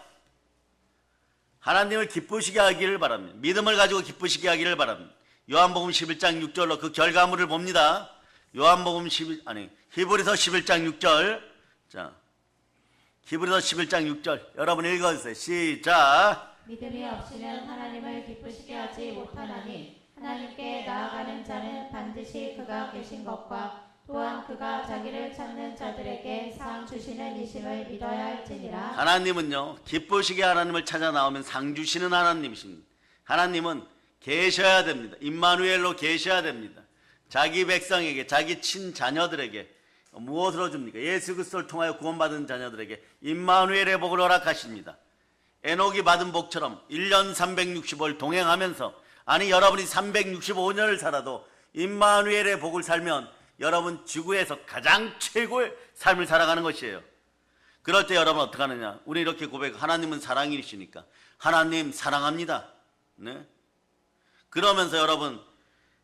하나님을 기쁘시게 하기를 바랍니다. 믿음을 가지고 기쁘시게 하기를 바랍니다. 요한복음 11장 6절로 그 결과물을 봅니다. 히브리서 11장 6절. 자, 히브리서 11장 6절. 여러분 읽어주세요. 시작. 믿음이 없이는 하나님을 기쁘시게 하지 못하나니 하나님께 나아가는 자는 반드시 그가 계신 것과 또한 그가 자기를 찾는 자들에게 상 주시는 이심을 믿어야 할지니라. 하나님은요, 기쁘시게 하나님을 찾아 나오면 상 주시는 하나님이십니다. 하나님은 계셔야 됩니다. 임마누엘로 계셔야 됩니다. 자기 백성에게, 자기 친자녀들에게 무엇으로 줍니까? 예수 그리스도를 통하여 구원받은 자녀들에게 임마누엘의 복을 허락하십니다. 에녹이 받은 복처럼 1년 365일 동행하면서, 아니 여러분이 365년을 살아도 임마누엘의 복을 살면 여러분 지구에서 가장 최고의 삶을 살아가는 것이에요. 그럴 때 여러분 어떻게 하느냐? 우리 이렇게 고백, 하나님은 사랑이시니까 하나님 사랑합니다. 네? 그러면서 여러분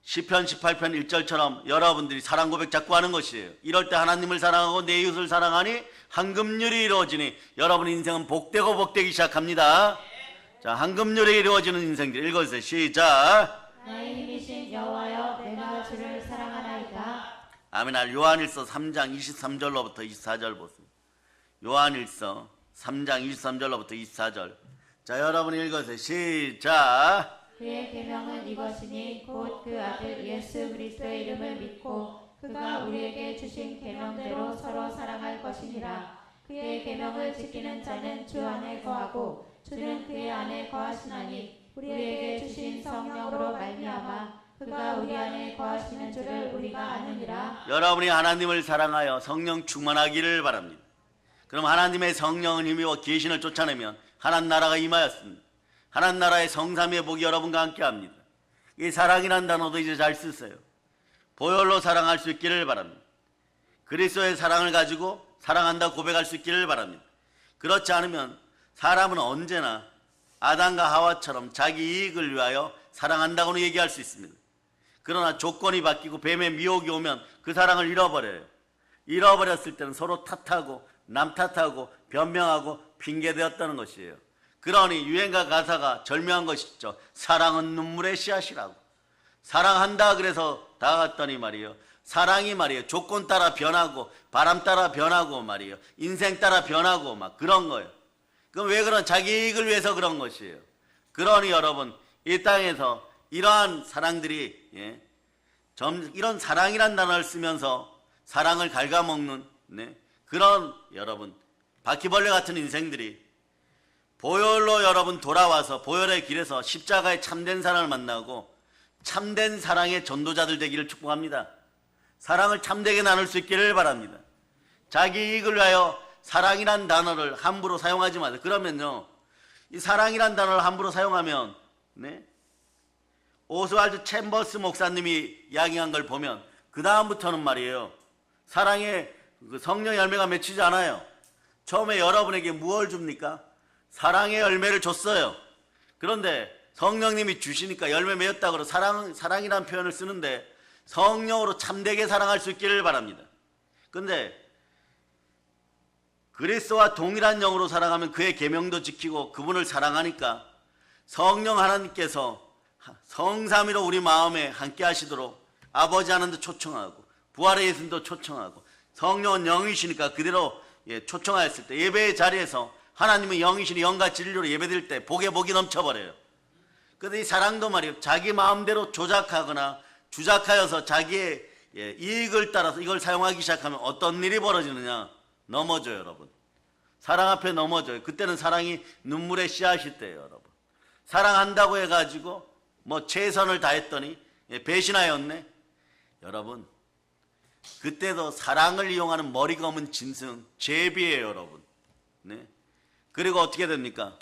시편 18편 1절처럼 여러분들이 사랑 고백 자꾸 하는 것이에요. 이럴 때 하나님을 사랑하고 내 이웃을 사랑하니 황금률이 이루어지니 여러분 인생은 복되고 복되기 시작합니다. 자, 황금률이 이루어지는 인생들 읽어주세요. 시작. 나의 힘이신 여호와여 내가 주를 사랑하나이다. 아멘. 요한일서 3장 23절로부터 24절 보세요. 요한일서 3장 23절로부터 24절. 자, 여러분 읽어주세요. 시작. 그의 계명은 이것이니 곧 그 아들 예수 그리스도의 이름을 믿고 그가 우리에게 주신 계명대로 서로 사랑할 것이니라. 그의 계명을 지키는 자는 주 안에 거하고 주는 그의 안에 거하시나니 우리에게 주신 성령으로 말미암아 그가 우리 안에 거하시는 줄을 우리가 아느니라. 여러분이 하나님을 사랑하여 성령 충만하기를 바랍니다. 그럼 하나님의 성령을 힘입어 계신을 쫓아내면 하나님 나라가 임하였습니다. 하나님 나라의 성삼위의 복이 여러분과 함께합니다. 이 사랑이란 단어도 이제 잘 쓰세요. 보혈로 사랑할 수 있기를 바랍니다. 그리스도의 사랑을 가지고 사랑한다 고백할 수 있기를 바랍니다. 그렇지 않으면 사람은 언제나 아담과 하와처럼 자기 이익을 위하여 사랑한다고는 얘기할 수 있습니다. 그러나 조건이 바뀌고 뱀의 미혹이 오면 그 사랑을 잃어버려요. 잃어버렸을 때는 서로 탓하고 남 탓하고 변명하고 핑계대었다는 것이에요. 그러니 유행가 가사가 절묘한 것이죠. 사랑은 눈물의 씨앗이라고. 사랑한다 그래서 다가갔더니 말이에요. 사랑이 말이에요. 조건 따라 변하고 바람 따라 변하고 말이에요. 인생 따라 변하고 막 그런 거예요. 그럼 왜 그런 자기 이익을 위해서 그런 것이에요. 그러니 여러분 이 땅에서 이러한 사랑들이 이런 사랑이란 단어를 쓰면서 사랑을 갉아먹는 그런 여러분 바퀴벌레 같은 인생들이 보혈로 여러분 돌아와서 보혈의 길에서 십자가의 참된 사랑을 만나고 참된 사랑의 전도자들 되기를 축복합니다. 사랑을 참되게 나눌 수 있기를 바랍니다. 자기 이익을 위하여 사랑이란 단어를 함부로 사용하지 마세요. 그러면요, 이 사랑이란 단어를 함부로 사용하면, 네? 오스왈드 챔버스 목사님이 이야기한 걸 보면 그 다음부터는 말이에요, 사랑의 그 성령 열매가 맺히지 않아요. 처음에 여러분에게 무엇을 줍니까? 사랑의 열매를 줬어요. 그런데 성령님이 주시니까 열매 맺었다 그러 사랑이라는 표현을 쓰는데 성령으로 참되게 사랑할 수 있기를 바랍니다. 그런데 그리스도와 동일한 영으로 사랑하면 그의 계명도 지키고 그분을 사랑하니까 성령 하나님께서 성삼위로 우리 마음에 함께 하시도록 아버지 하나님도 초청하고 부활의 예수님도 초청하고 성령은 영이시니까 그대로 초청하였을 때 예배의 자리에서 하나님은 영이시니 영과 진리로 예배드릴 때 복에 복이 넘쳐버려요. 그런데 이 사랑도 말이에요, 자기 마음대로 조작하거나 주작하여서 자기의 이익을 따라서 이걸 사용하기 시작하면 어떤 일이 벌어지느냐? 넘어져요, 여러분. 사랑 앞에 넘어져요. 그때는 사랑이 눈물의 씨앗일 때예요, 여러분. 사랑한다고 해가지고 뭐 최선을 다했더니 배신하였네. 여러분, 그때도 사랑을 이용하는 머리가 없는 짐승 제비예요, 여러분. 네. 그리고 어떻게 됩니까?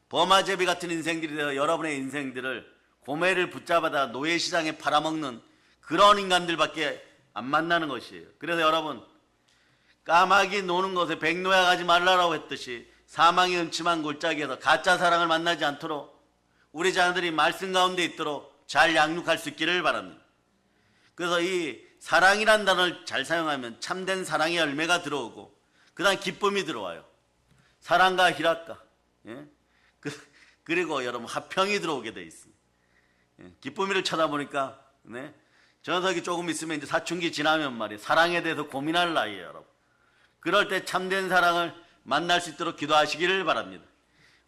범아제비 같은 인생들이 되어 여러분의 인생들을 고매를 붙잡아다 노예시장에 팔아먹는 그런 인간들밖에 안 만나는 것이에요. 그래서 여러분, 까마귀 노는 곳에 백노야 가지 말라라고 했듯이 사망의 음침한 골짜기에서 가짜 사랑을 만나지 않도록 우리 자녀들이 말씀 가운데 있도록 잘 양육할 수 있기를 바랍니다. 그래서 이 사랑이란 단어를 잘 사용하면 참된 사랑의 열매가 들어오고 그 다음 기쁨이 들어와요. 사랑과 희락과, 예? 그리고 여러분 화평이 들어오게 돼 있습니다. 예? 기쁨이를 쳐다보니까, 네? 저녁이 조금 있으면 이제 사춘기 지나면 말이에요, 사랑에 대해서 고민할 나이에요, 여러분. 그럴 때 참된 사랑을 만날 수 있도록 기도하시기를 바랍니다.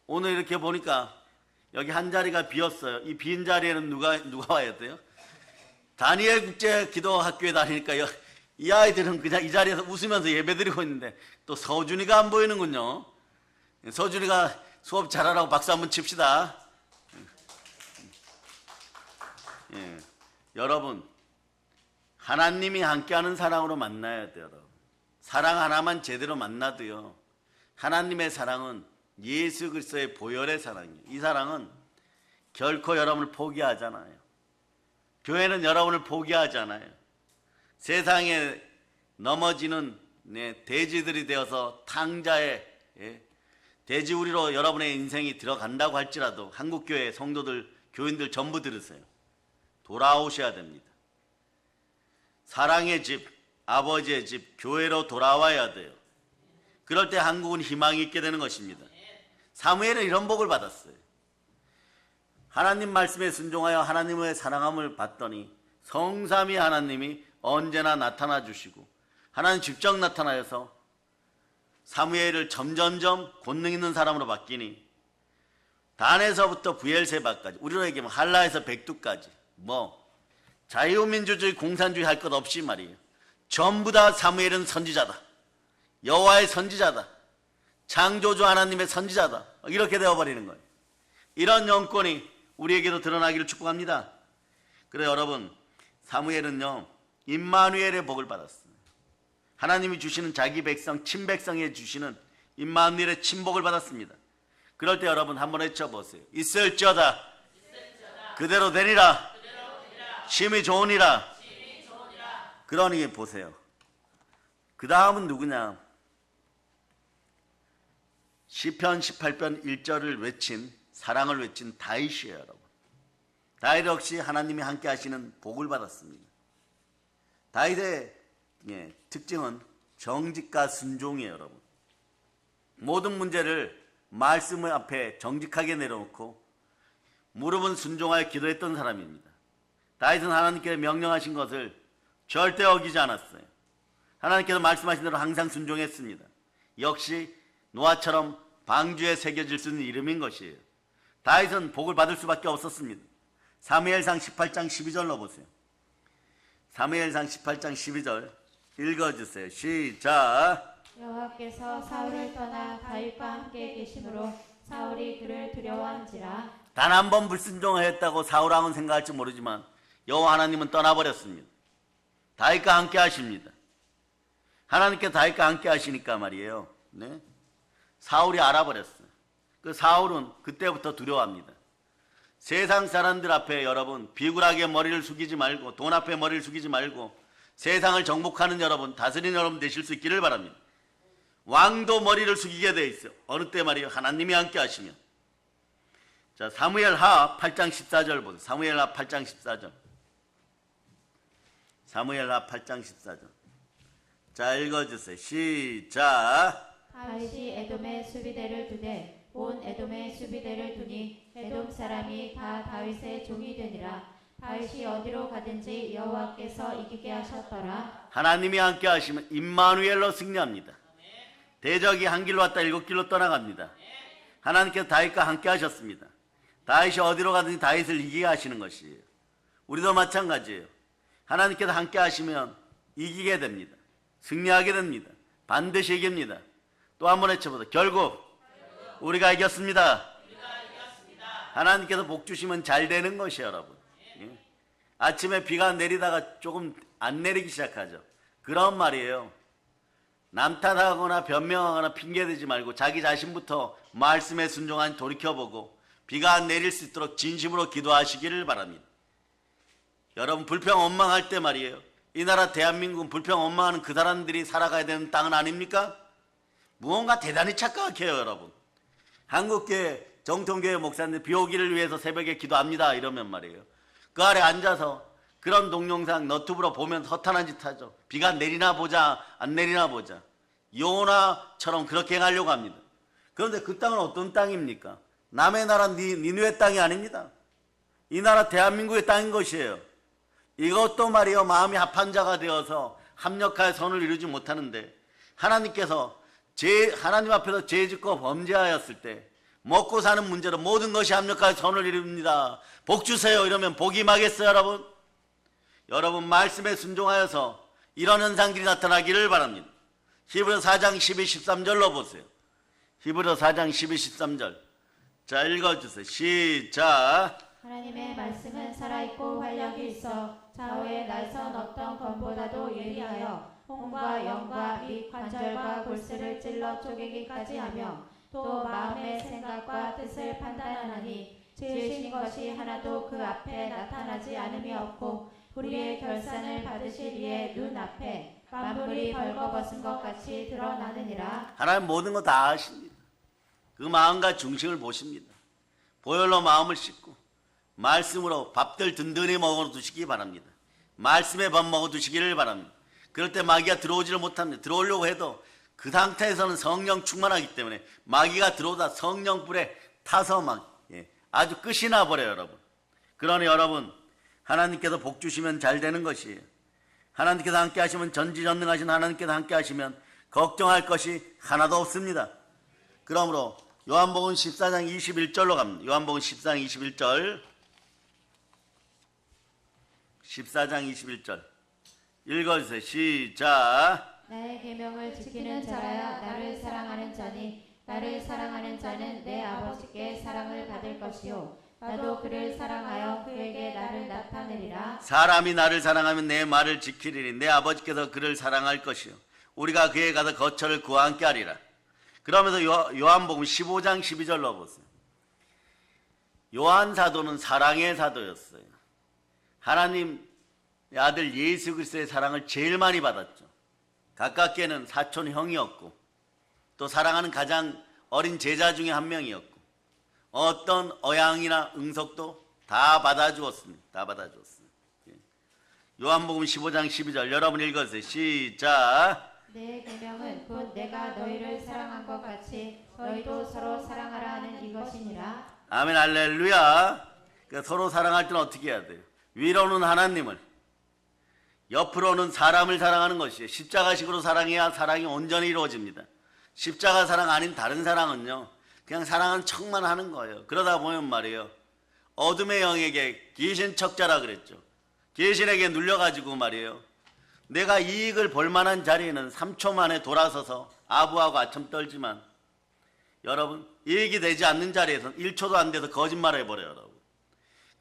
오늘 이렇게 보니까 여기 한 자리가 비었어요. 이 빈 자리에는 누가 와야 돼요? 다니엘 국제 기도학교에 다니니까 이 아이들은 그냥 이 자리에서 웃으면서 예배드리고 있는데 또 서준이가 안 보이는군요. 서준이가 수업 잘하라고 박수 한번 칩시다. 예. 여러분, 하나님이 함께하는 사랑으로 만나야 돼요, 여러분. 사랑 하나만 제대로 만나도요, 하나님의 사랑은 예수 그리스도의 보혈의 사랑이에요. 이 사랑은 결코 여러분을 포기하잖아요. 교회는 여러분을 포기하잖아요. 세상에 넘어지는 돼지들이 되어서 탕자의 돼지우리로 여러분의 인생이 들어간다고 할지라도 한국교회 성도들, 교인들 전부 들으세요. 돌아오셔야 됩니다. 사랑의 집, 아버지의 집, 교회로 돌아와야 돼요. 그럴 때 한국은 희망이 있게 되는 것입니다. 사무엘은 이런 복을 받았어요. 하나님 말씀에 순종하여 하나님의 사랑함을 받더니 성삼위 하나님이 언제나 나타나 주시고 하나님 직접 나타나셔서 사무엘을 점점점 권능 있는 사람으로 바뀌니 단에서부터 브엘세바까지, 우리로 얘기하면 한라에서 백두까지, 자유민주주의 공산주의 할 것 없이 말이에요, 전부 다 사무엘은 선지자다, 여호와의 선지자다, 창조주 하나님의 선지자다, 이렇게 되어버리는 거예요. 이런 영권이 우리에게도 드러나기를 축복합니다. 그래서 여러분, 사무엘은요 임마누엘의 복을 받았어요. 하나님이 주시는 자기 백성, 친백성에 주시는 임마누엘의 친복을 받았습니다. 그럴 때 여러분 한번 외쳐보세요. 있을지어다 그대로 되리라, 심히 좋으니라. 그러니 보세요. 그 다음은 누구냐? 시편 18편 1절을 외친, 사랑을 외친 다윗이에요, 여러분. 다윗 역시 하나님이 함께 하시는 복을 받았습니다. 다윗의 특징은 정직과 순종이에요, 여러분. 모든 문제를 말씀 앞에 정직하게 내려놓고 무릎은 순종하여 기도했던 사람입니다. 다윗은 하나님께서 명령하신 것을 절대 어기지 않았어요. 하나님께서 말씀하신 대로 항상 순종했습니다. 역시 노아처럼 방주에 새겨질 수 있는 이름인 것이에요. 다윗은 복을 받을 수밖에 없었습니다. 사무엘상 18장 12절로 보세요. 사무엘상 18장 12절 읽어주세요. 시작. 여호와께서 사울을 떠나 다윗과 함께 계심으로 사울이 그를 두려워한지라. 단 한 번 불순종하였다고 사울 왕은 생각할지 모르지만 여호와 하나님은 떠나버렸습니다. 다윗과 함께 하십니다. 하나님께 다윗과 함께 하시니까 말이에요. 네? 사울이 알아버렸어요. 그 사울은 그때부터 두려워합니다. 세상 사람들 앞에 여러분 비굴하게 머리를 숙이지 말고 돈 앞에 머리를 숙이지 말고 세상을 정복하는 여러분, 다스리는 여러분 되실 수 있기를 바랍니다. 왕도 머리를 숙이게 돼 있어요. 어느 때 말이에요? 하나님이 함께 하시면. 자, 사무엘하 8장 14절 보세요. 사무엘하 8장 14절. 사무엘하 8장 14절. 자, 읽어주세요. 시작. 다윗이 에돔에 수비대를 두되 온 에돔에 수비대를 두니 에돔 사람이 다 다윗의 종이 되니라. 다윗이 어디로 가든지 여호와께서 이기게 하셨더라. 하나님이 함께 하시면 임마누엘로 승리합니다. 대적이 한 길로 왔다 일곱 길로 떠나갑니다. 하나님께서 다윗과 함께 하셨습니다. 다윗이 어디로 가든지 다윗을 이기게 하시는 것이에요. 우리도 마찬가지예요. 하나님께서 함께 하시면 이기게 됩니다. 승리하게 됩니다. 반드시 이깁니다. 또 한 번 외쳐보세요. 결국 우리가 이겼습니다. 하나님께서 복 주시면 잘 되는 것이에요, 여러분. 예? 아침에 비가 내리다가 조금 안 내리기 시작하죠. 그런 말이에요. 남 탓하거나 변명하거나 핑계대지 말고 자기 자신부터 말씀에 순종한 돌이켜보고 비가 안 내릴 수 있도록 진심으로 기도하시기를 바랍니다. 여러분 불평 원망할 때 말이에요. 이 나라 대한민국은 불평 원망하는 그 사람들이 살아가야 되는 땅은 아닙니까? 무언가 대단히 착각해요, 여러분. 한국교회 정통교회 목사님들 비 오기를 위해서 새벽에 기도합니다 이러면 말이에요. 그 아래 앉아서 그런 동영상 너튜브로 보면 허탄한 짓 하죠. 비가 내리나 보자 안 내리나 보자. 요나처럼 그렇게 가려고 합니다. 그런데 그 땅은 어떤 땅입니까? 남의 나라 니누의 땅이 아닙니다. 이 나라 대한민국의 땅인 것이에요. 이것도 말이요 마음이 합한 자가 되어서 합력하여 선을 이루지 못하는데 하나님께서 하나님 앞에서 죄짓고 범죄하였을 때 먹고 사는 문제로 모든 것이 합력하여 선을 이룹니다. 복 주세요 이러면 복이 임하겠어요, 여러분? 여러분 말씀에 순종하여서 이런 현상들이 나타나기를 바랍니다. 히브리서 4장 12, 13절로 보세요. 히브리서 4장 12, 13절. 자, 읽어주세요. 시작. 하나님의 말씀은 살아있고 활력이 있어 좌우에 날선 어떤 검보다도 예리하여 홍과 영과 및 관절과 골수를 찔러 쪼개기까지 하며 또 마음의 생각과 뜻을 판단하나니 지으신 것이 하나도 그 앞에 나타나지 않음이 없고 우리의 결산을 받으실 이의 눈앞에 만물이 벌거벗은 것 같이 드러나느니라. 하나님 모든 거 다 아십니다. 그 마음과 중심을 보십니다. 보혈로 마음을 씻고 말씀으로 밥들 든든히 먹어두시기 바랍니다. 말씀에 밥 먹어두시기를 바랍니다. 그럴 때 마귀가 들어오지를 못합니다. 들어오려고 해도 그 상태에서는 성령 충만하기 때문에 마귀가 들어오다 성령 불에 타서 아주 끝이 나버려요, 여러분. 그러니 여러분 하나님께서 복 주시면 잘 되는 것이에요. 하나님께서 함께 하시면 전지전능하신 하나님께서 함께 하시면 걱정할 것이 하나도 없습니다. 그러므로 요한복음 14장 21절로 갑니다. 요한복음 14장 21절. 14장 21절 읽어주세요. 시작. 나의 계명을 지키는 자라야 나를 사랑하는 자니 나를 사랑하는 자는 내 아버지께 사랑을 받을 것이요 나도 그를 사랑하여 그에게 나를 나타내리라. 사람이 나를 사랑하면 내 말을 지키리니 내 아버지께서 그를 사랑할 것이요 우리가 그에 가서 거처를 그와 함께 하리라. 그러면서 요한복음 15장 12절로 보세요. 요한 사도는 사랑의 사도였어요. 하나님 아들 예수 그리스도의 사랑을 제일 많이 받았죠. 가깝게는 사촌 형이었고 또 사랑하는 가장 어린 제자 중에 한 명이었고 어떤 어양이나 응석도 다 받아주었습니다. 다 받아주었습니다. 요한복음 15장 12절 여러분 읽어주세요. 시작. 내 계명은 곧 내가 너희를 사랑한 것 같이 너희도 서로 사랑하라 하는 이것이니라. 아멘 할렐루야. 그러니까 서로 사랑할 때는 어떻게 해야 돼요? 위로는 하나님을 옆으로는 사람을 사랑하는 것이에요. 십자가식으로 사랑해야 사랑이 온전히 이루어집니다. 십자가 사랑 아닌 다른 사랑은요 그냥 사랑하는 척만 하는 거예요. 그러다 보면 말이에요 어둠의 영에게 귀신 척자라 그랬죠. 귀신에게 눌려가지고 말이에요 내가 이익을 볼 만한 자리에는 3초 만에 돌아서서 아부하고 아첨 떨지만 여러분 이익이 되지 않는 자리에서는 1초도 안 돼서 거짓말을 해버려요. 여러분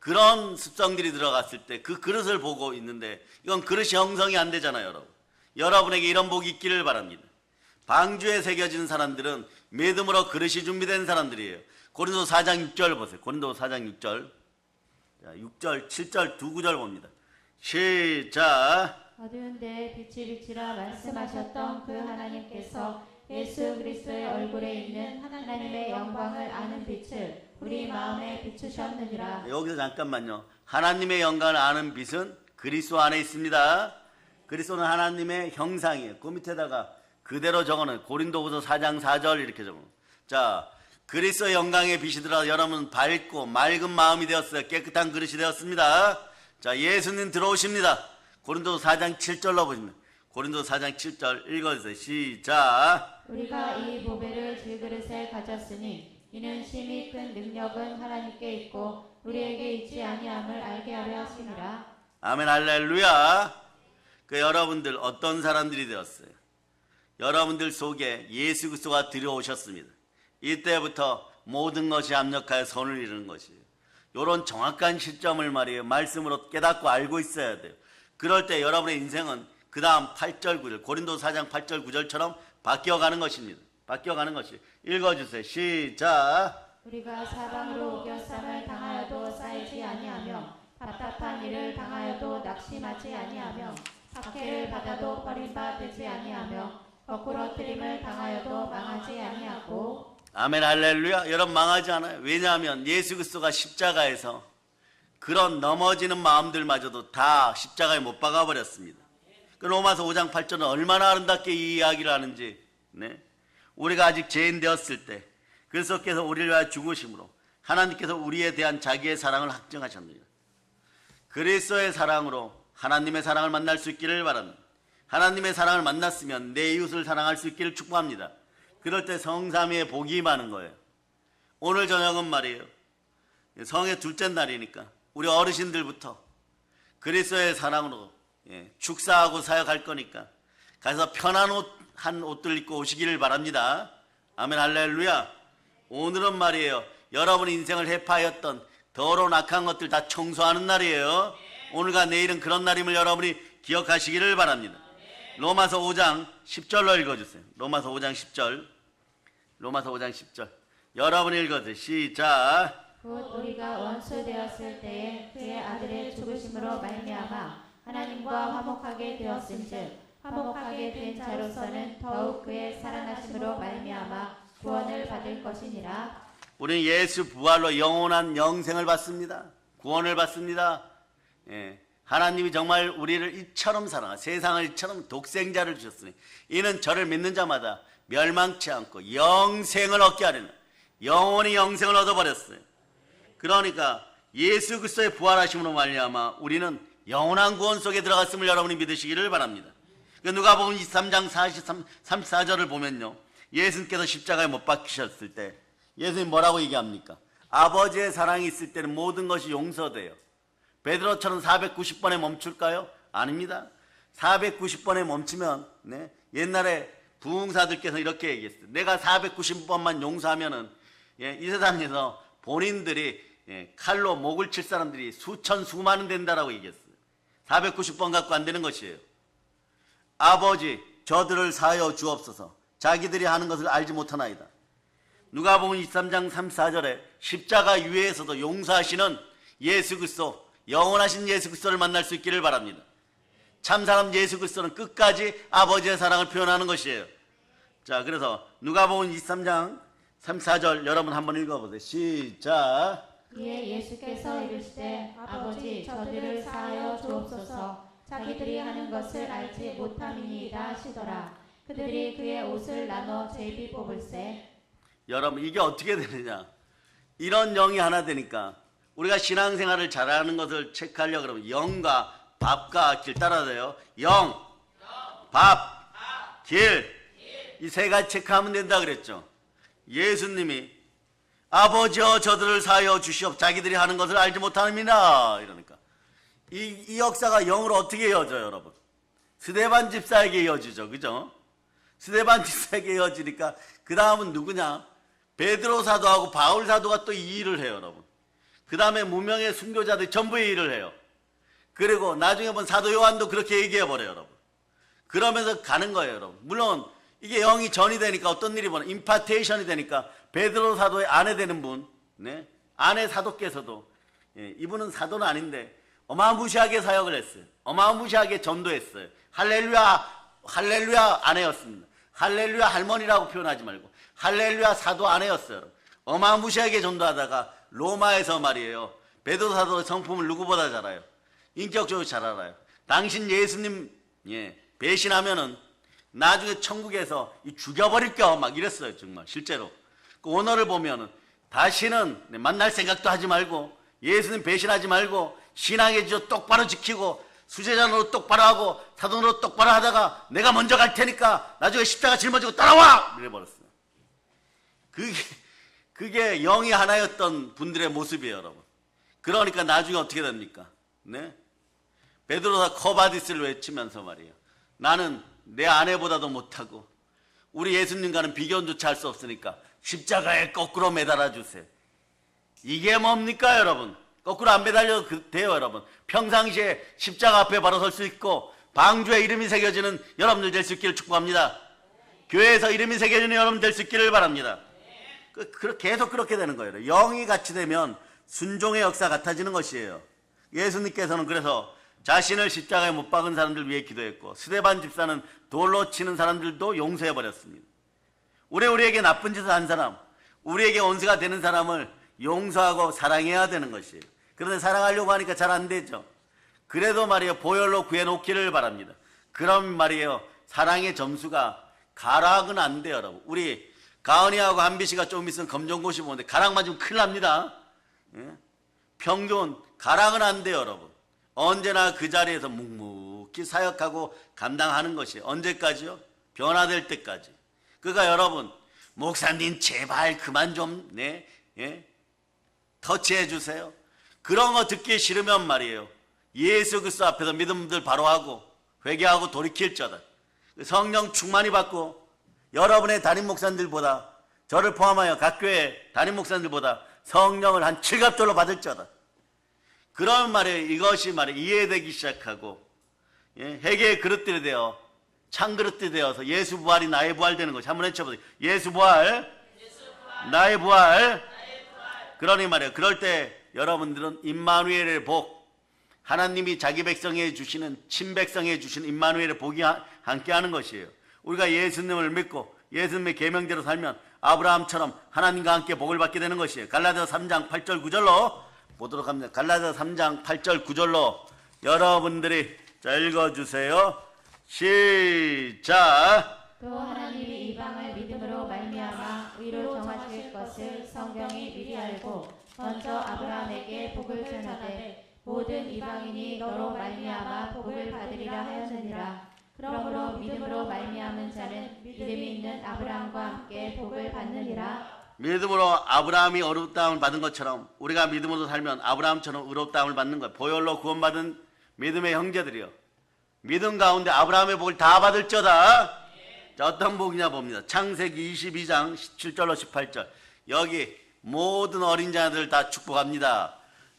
그런 습성들이 들어갔을 때 그 그릇을 보고 있는데 이건 그릇이 형성이 안 되잖아요, 여러분. 여러분에게 이런 복이 있기를 바랍니다. 방주에 새겨진 사람들은 믿음으로 그릇이 준비된 사람들이에요. 고린도 4장 6절 보세요. 고린도 4장 6절. 자, 6절, 7절 두 구절 봅니다. 시작. 어두운 데에 빛이 비치라 말씀하셨던 그 하나님께서 예수 그리스도의 얼굴에 있는 하나님의 영광을 아는 빛을 우리 마음에 비추셨느니라. 여기서 잠깐만요. 하나님의 영광을 아는 빛은 그리스도 안에 있습니다. 그리스도는 하나님의 형상이에요. 그 밑에다가 그대로 적어놓은 고린도후서 4장 4절 이렇게 적어놓은. 자, 그리스도의 영광의 빛이 들어서 여러분 밝고 맑은 마음이 되었어요. 깨끗한 그릇이 되었습니다. 자, 예수님 들어오십니다. 고린도서 4장 7절로 보십니다. 고린도서 4장 7절 읽어주세요. 시작. 우리가 이 보배를 질그릇에 가졌으니 이는 심히 큰 능력은 하나님께 있고 우리에게 있지 아니함을 알게 하려 하심이라. 아멘 할렐루야. 그 여러분들 어떤 사람들이 되었어요? 여러분들 속에 예수 그리스도가 들어오셨습니다. 이때부터 모든 것이 합력하여 선을 이루는 것이에요. 이런 정확한 시점을 말이에요. 말씀으로 깨닫고 알고 있어야 돼요. 그럴 때 여러분의 인생은 그 다음 8절 9절 고린도서 4장 8절 9절처럼 바뀌어가는 것입니다. 바뀌어가는 것이. 읽어주세요. 시작. 우리가 사방으로 우겨쌈을 당하여도 쌓이지 아니하며 답답한 일을 당하여도 낙심하지 아니하며 박해를 받아도 버림받지 아니하며 거꾸러뜨림을 당하여도 망하지 아니하고. 아멘 할렐루야. 여러분 망하지 않아요. 왜냐하면 예수 그리스도가 십자가에서 그런 넘어지는 마음들마저도 다 십자가에 못 박아버렸습니다. 그 로마서 5장 8절은 얼마나 아름답게 이 이야기를 하는지. 네? 우리가 아직 죄인 되었을 때 그리스도께서 우리를 위하여 죽으심으로 하나님께서 우리에 대한 자기의 사랑을 확증하셨느니라. 그리스도의 사랑으로 하나님의 사랑을 만날 수 있기를 바랍니다. 하나님의 사랑을 만났으면 내 이웃을 사랑할 수 있기를 축복합니다. 그럴 때 성삼위의 복이 많은 거예요. 오늘 저녁은 말이에요. 성의 둘째 날이니까 우리 어르신들부터 그리스도의 사랑으로 축사하고 사역할 거니까 가서 편한 한 옷들 입고 오시기를 바랍니다. 아멘 할렐루야. 오늘은 말이에요. 여러분 인생을 해파하였던 더러운 악한 것들 다 청소하는 날이에요. 오늘과 내일은 그런 날임을 여러분이 기억하시기를 바랍니다. 로마서 5장 10절로 읽어주세요. 로마서 5장 10절. 로마서 5장 10절. 여러분이 읽어주세요. 시작. 곧 우리가 원수 되었을 때에 그의 아들의 죽으심으로 말미암아 하나님과 화목하게 되었은즉 화목하게 된 자로서는 더욱 그의 살아나심으로 말미암아 구원을 받을 것이니라. 우리는 예수 부활로 영원한 영생을 받습니다. 구원을 받습니다. 하나님이 정말 우리를 이처럼 사랑하 세상을 이처럼 독생자를 주셨으니 이는 저를 믿는 자마다 멸망치 않고 영생을 얻게 하려는 영원히 영생을 얻어버렸어요. 그러니까 예수 그리스도의 부활하심으로 말미암아 우리는 영원한 구원 속에 들어갔음을 여러분이 믿으시기를 바랍니다. 누가복음 23장 34절을 보면요. 예수님께서 십자가에 못 박히셨을 때 예수님 뭐라고 얘기합니까? 아버지의 사랑이 있을 때는 모든 것이 용서돼요. 베드로처럼 490번에 멈출까요? 아닙니다. 490번에 멈추면 옛날에 부흥사들께서 이렇게 얘기했어요. 내가 490번만 용서하면은 이 세상에서 본인들이 칼로 목을 칠 사람들이 수천 수만은 된다라고 얘기했어요. 490번 갖고 안 되는 것이에요. 아버지 저들을 사하여 주옵소서. 자기들이 하는 것을 알지 못하나이다. 누가복음 23장 34절에 십자가 위에서도 용서하시는 예수 그리스도, 영원하신 예수 그리스도를 만날 수 있기를 바랍니다. 참사람 예수 그리스도는 끝까지 아버지의 사랑을 표현하는 것이에요. 자, 그래서 누가복음 23장 34절 여러분 한번 읽어보세요. 시작. 이에 예수께서 이르시되 아버지 저들을 사하여 주옵소서. 자기들이 하는 것을 알지 못함이니이다 하시더라. 그들이 그의 옷을 나눠 제비 뽑을세. 여러분 이게 어떻게 되느냐? 이런 영이 하나 되니까 우리가 신앙생활을 잘하는 것을 체크하려고 그러면 영과 밥과 길 따라야 돼요. 영, 밥, 길. 이 세 가지 체크하면 된다 그랬죠. 예수님이 아버지여 저들을 사하여 주시옵 자기들이 하는 것을 알지 못함이나 이러니까 이 역사가 영으로 어떻게 이어져요, 여러분? 스데반 집사에게 이어지죠, 그죠? 스데반 집사에게 이어지니까 그 다음은 누구냐? 베드로 사도하고 바울 사도가 또 이 일을 해요, 여러분. 그 다음에 무명의 순교자들이 전부 이 일을 해요. 그리고 나중에 본 사도 요한도 그렇게 얘기해버려요, 여러분. 그러면서 가는 거예요, 여러분. 물론 이게 영이 전이 되니까 어떤 일이 보나 임파테이션이 되니까 베드로 사도의 아내 되는 분, 네? 아내 사도께서도 이분은 사도는 아닌데 어마무시하게 사역을 했어요. 어마무시하게 전도했어요. 할렐루야 아내였습니다. 할렐루야 할머니라고 표현하지 말고 할렐루야 사도 아내였어요. 어마무시하게 전도하다가 로마에서 말이에요. 베드로 사도의 성품을 누구보다 잘 알아요. 인격적으로 잘 알아요. 당신 예수님 배신하면은 나중에 천국에서 죽여버릴게요 막 이랬어요. 정말 실제로. 그 오너를 보면은 다시는 만날 생각도 하지 말고 예수님 배신하지 말고 신앙의 지조 똑바로 지키고 수제자로 똑바로 하고 사돈으로 똑바로 하다가 내가 먼저 갈 테니까 나중에 십자가 짊어지고 따라와! 이래버렸어요. 그게 영이 하나였던 분들의 모습이에요, 여러분. 그러니까 나중에 어떻게 됩니까? 네? 베드로가 커바디스를 외치면서 말이에요. 나는 내 아내보다도 못하고 우리 예수님과는 비교조차 할 수 없으니까 십자가에 거꾸로 매달아 주세요. 이게 뭡니까, 여러분? 거꾸로 안 매달려도 돼요, 여러분. 평상시에 십자가 앞에 바로 설 수 있고 방주에 이름이 새겨지는 여러분들 될 수 있기를 축복합니다. 교회에서 이름이 새겨지는 여러분 될 수 있기를 바랍니다. 계속 그렇게 되는 거예요. 영이 같이 되면 순종의 역사 같아지는 것이에요. 예수님께서는 그래서 자신을 십자가에 못 박은 사람들 위해 기도했고 스데반 집사는 돌로 치는 사람들도 용서해버렸습니다. 우리에게 나쁜 짓을 한 사람, 우리에게 원수가 되는 사람을 용서하고 사랑해야 되는 것이에요. 그런데 사랑하려고 하니까 잘 안 되죠. 그래도 말이에요, 보혈로 구해놓기를 바랍니다. 그럼 말이에요, 사랑의 점수가 가락은 안 돼요, 여러분. 우리 가은이하고 한비씨가 좀 있으면 검정고시 보는데 가락 맞으면 큰일 납니다. 평균 가락은 안 돼요, 여러분. 언제나 그 자리에서 묵묵히 사역하고 감당하는 것이에요. 언제까지요? 변화될 때까지. 그러니까 여러분, 목사님 제발 그만 좀 터치해 주세요. 그런 거 듣기 싫으면 말이에요, 예수 그리스도 앞에서 믿음들 바로 하고 회개하고 돌이킬자다. 성령 충만히 받고 여러분의 담임 목사님들보다, 저를 포함하여 각 교회 담임 목사님들보다 성령을 한 7갑절로 받을 자다. 그런 말에 이것이 말에 이해되기 시작하고 회개의 그릇들이 되어 창그릇들이 되어서 예수 부활이 나의 부활 되는 것이. 한번 외쳐보세요. 예수 부활, 나의 부활. 그러니 말이에요, 그럴 때 여러분들은 임마누엘의 복, 하나님이 자기 백성에 주시는 친백성에 주시는 임마누엘의 복이 함께 하는 것이에요. 우리가 예수님을 믿고 예수님의 계명대로 살면 아브라함처럼 하나님과 함께 복을 받게 되는 것이에요. 갈라디아서 3장 8절 9절로 보도록 합니다. 갈라디아서 3장 8절 9절로 여러분들이 자 읽어주세요. 시작. 또 하나님이 이방을 믿음으로 말미암아 의로 정하실 것을 성경이 미리 알고 먼저 아브라함에게 복을 전하되 모든 이방인이 너로 말미암아 복을 받으리라 하였느니라. 그러므로 믿음으로 말미암은 자는 믿음이 있는 아브라함과 함께 복을 받느니라. 믿음으로 아브라함이 의롭다함을 받은 것처럼 우리가 믿음으로 살면 아브라함처럼 의롭다함을 받는 거예요. 보혈로 구원받은 믿음의 형제들이요, 믿음 가운데 아브라함의 복을 다 받을저다. 자, 어떤 복이냐 봅니다. 창세기 22장 17절로 18절. 여기 모든 어린 자들 다 축복합니다.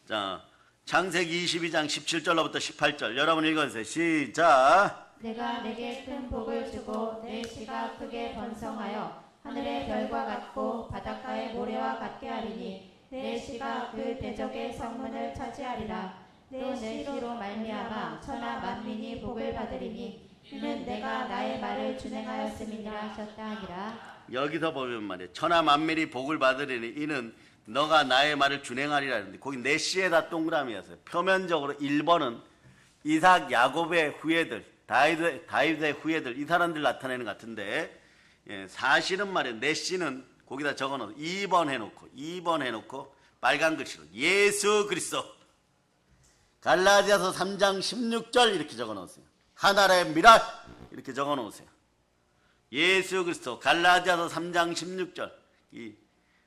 자, 창세기 22장 17절로부터 18절 여러분 읽어주세요. 시작. 내가 내게 큰 복을 주고 내 씨가 크게 번성하여 하늘의 별과 같고 바닷가의 모래와 같게 하리니 내 씨가 그 대적의 성문을 차지하리라. 또 내 씨로 말미암아 천하 만민이 복을 받으리니 이는 내가 나의 말을 준행하였음이니라 하셨다 하니라. 여기서 보면 말이에요, 천하 만민이 복을 받으리니 이는 너가 나의 말을 준행하리라 했는데 거기 내 씨에다 동그라미였어요. 표면적으로 1번은 이삭 야곱의 후예들, 다윗의 후예들, 이 사람들 나타내는 것 같은데 사실은 말이에요, 내 씨는 거기다 적어놓고 2번 해놓고 빨간 글씨로 예수 그리스도. 갈라디아서 3장 16절 이렇게 적어놓으세요. 하나의 미랄 이렇게 적어놓으세요. 예수 그리스도. 갈라디아서 3장 16절 이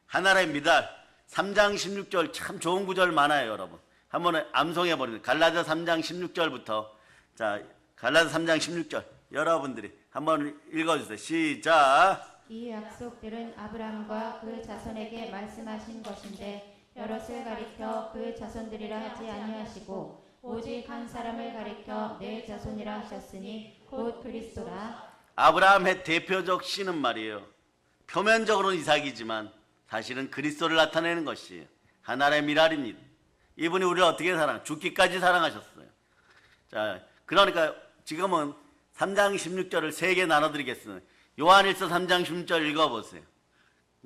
하나의 미랄 3장 16절 참 좋은 구절 많아요, 여러분. 한번 암송해버리는 갈라디아서 3장 16절부터 자 갈라디아서 3장 16절 여러분들이 한번 읽어주세요. 시작. 이 약속들은 아브라함과 그 자손에게 말씀하신 것인데 여럿을 가리켜 그 자손들이라 하지 아니하시고 오직 한 사람을 가리켜 내 자손이라 하셨으니 곧 그리스도라. 아브라함의 대표적 씨는 말이에요. 표면적으로는 이삭이지만 사실은 그리스도를 나타내는 것이에요. 하나님의 미랄입니다. 이분이 우리를 어떻게 죽기까지 사랑하셨어요. 자, 그러니까 지금은 3장 16절을 3개 나눠드리겠습니다. 요한일서 3장 16절 읽어보세요.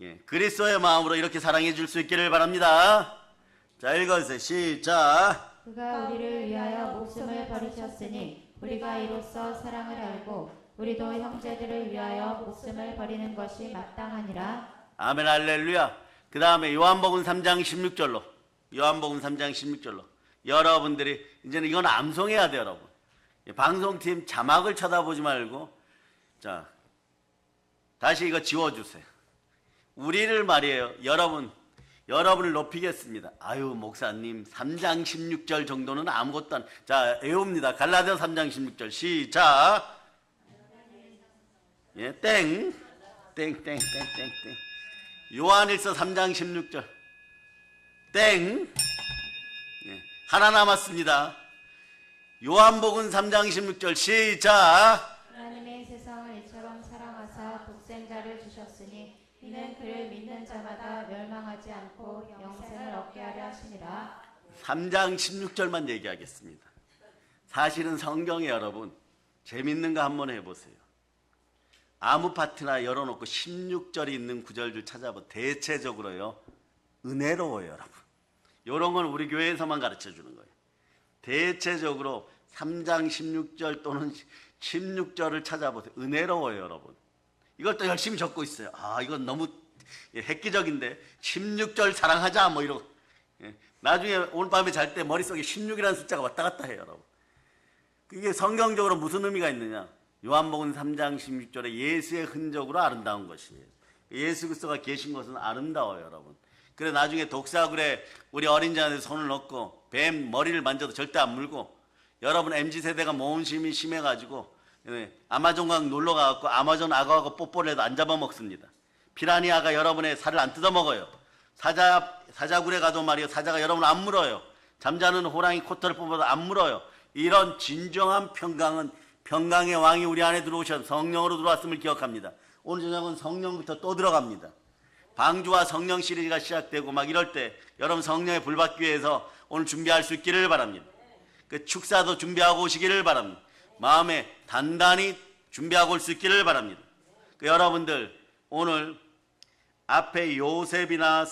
예, 그리스도의 마음으로 이렇게 사랑해 줄 수 있기를 바랍니다. 자, 읽어주세요. 시작. 그가 우리를 위하여 목숨을 버리셨으니 우리가 이로써 사랑을 알고 우리도 형제들을 위하여 목숨을 버리는 것이 마땅하니라. 아멘 할렐루야. 그 다음에 요한복음 3장 16절로 요한복음 3장 16절로 여러분들이 이제는 이건 암송해야 돼요. 여러분, 방송팀 자막을 쳐다보지 말고 자 다시 이거 지워주세요. 우리를 말이에요. 여러분을 높이겠습니다. 아유 목사님 3장 16절 정도는 아무것도 안. 자 외웁니다. 갈라디아 3장 16절 시작. 예, 땡. 요한일서 3장 16절 땡. 예, 하나 남았습니다. 요한복음 3장 16절 시작. 하나님의 세상을 이처럼 사랑하사 독생자를 주셨으니 이는 그를 믿는 자마다 멸망하지 않고 영생을 얻게 하려 하시니라. 3장 16절만 얘기하겠습니다. 사실은 성경에 여러분 재밌는 거 한번 해보세요. 아무 파트나 열어놓고 16절이 있는 구절들 찾아보. 대체적으로요 은혜로워요. 여러분, 이런 건 우리 교회에서만 가르쳐주는 거예요. 대체적으로 3장 16절 또는 16절을 찾아보세요. 은혜로워요. 여러분, 이걸 또 열심히 적고 있어요. 아 이건 너무 획기적인데 16절 사랑하자 뭐 이러고. 나중에 오늘 밤에 잘 때 머릿속에 16이라는 숫자가 왔다 갔다 해요. 여러분, 이게 성경적으로 무슨 의미가 있느냐. 요한복음 3장 16절에 예수의 흔적으로 아름다운 것이에요. 예수 그리스도가 계신 것은 아름다워요. 여러분, 그래 나중에 독사굴에 우리 어린 자한테 손을 넣고 뱀 머리를 만져도 절대 안 물고, 여러분 MZ세대가 모험심이 심해가지고 아마존강 놀러 가갖고 아마존 악어하고 뽀뽀를 해도 안 잡아먹습니다. 피라니아가 여러분의 살을 안 뜯어먹어요. 사자굴에 가도 말이에요, 사자가 여러분 안 물어요. 잠자는 호랑이 코털을 뽑아도 안 물어요. 이런 진정한 평강의 왕이 우리 안에 들어오셔서 성령으로 들어왔음을 기억합니다. 오늘 저녁은 성령부터 또 들어갑니다. 방주와 성령 시리즈가 시작되고 막 이럴 때 여러분 성령의 불 받기 위해서 오늘 준비할 수 있기를 바랍니다. 그 축사도 준비하고 오시기를 바랍니다. 마음에 단단히 준비하고 올 수 있기를 바랍니다. 그 여러분들 오늘 앞에 요셉이나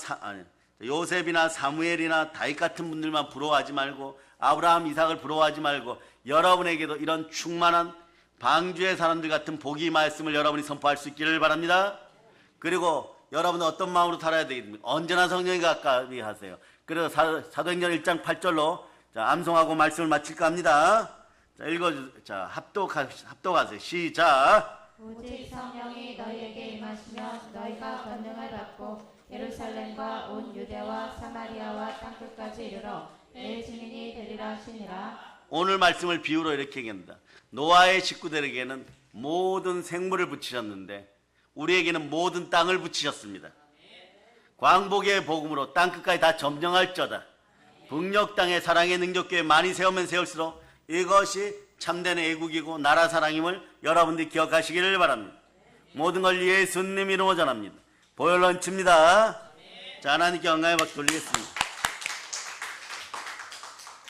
사무엘이나 다윗 같은 분들만 부러워하지 말고, 아브라함, 이삭을 부러워하지 말고, 여러분에게도 이런 충만한 방주의 사람들 같은 복이 말씀을 여러분이 선포할 수 있기를 바랍니다. 그리고 여러분은 어떤 마음으로 살아야 되겠습니까? 언제나 성령에 가까이 하세요. 그래서 사도행전 1장 8절로 자, 암송하고 말씀을 마칠까 합니다. 자, 자, 합독하세요. 시작. 오직 성령이 너희에게 임하시면 너희가 권능을 받고 예루살렘과 온 유대와 사마리아와 땅끝까지 이르러 내 증인이 되리라 하시니라. 오늘 말씀을 비유로 이렇게 얘기합니다. 노아의 식구들에게는 모든 생물을 붙이셨는데 우리에게는 모든 땅을 붙이셨습니다. 광복의 복음으로 땅끝까지 다 점령할저다. 북녘 땅에 사랑의 능력교회 많이 세우면 세울수록 이것이 참된 애국이고 나라 사랑임을 여러분들이 기억하시기를 바랍니다. 모든 걸 예수님 이름으로 전합니다. 보혈 런치입니다. 자, 하나님께 영광의 박수 돌리겠습니다.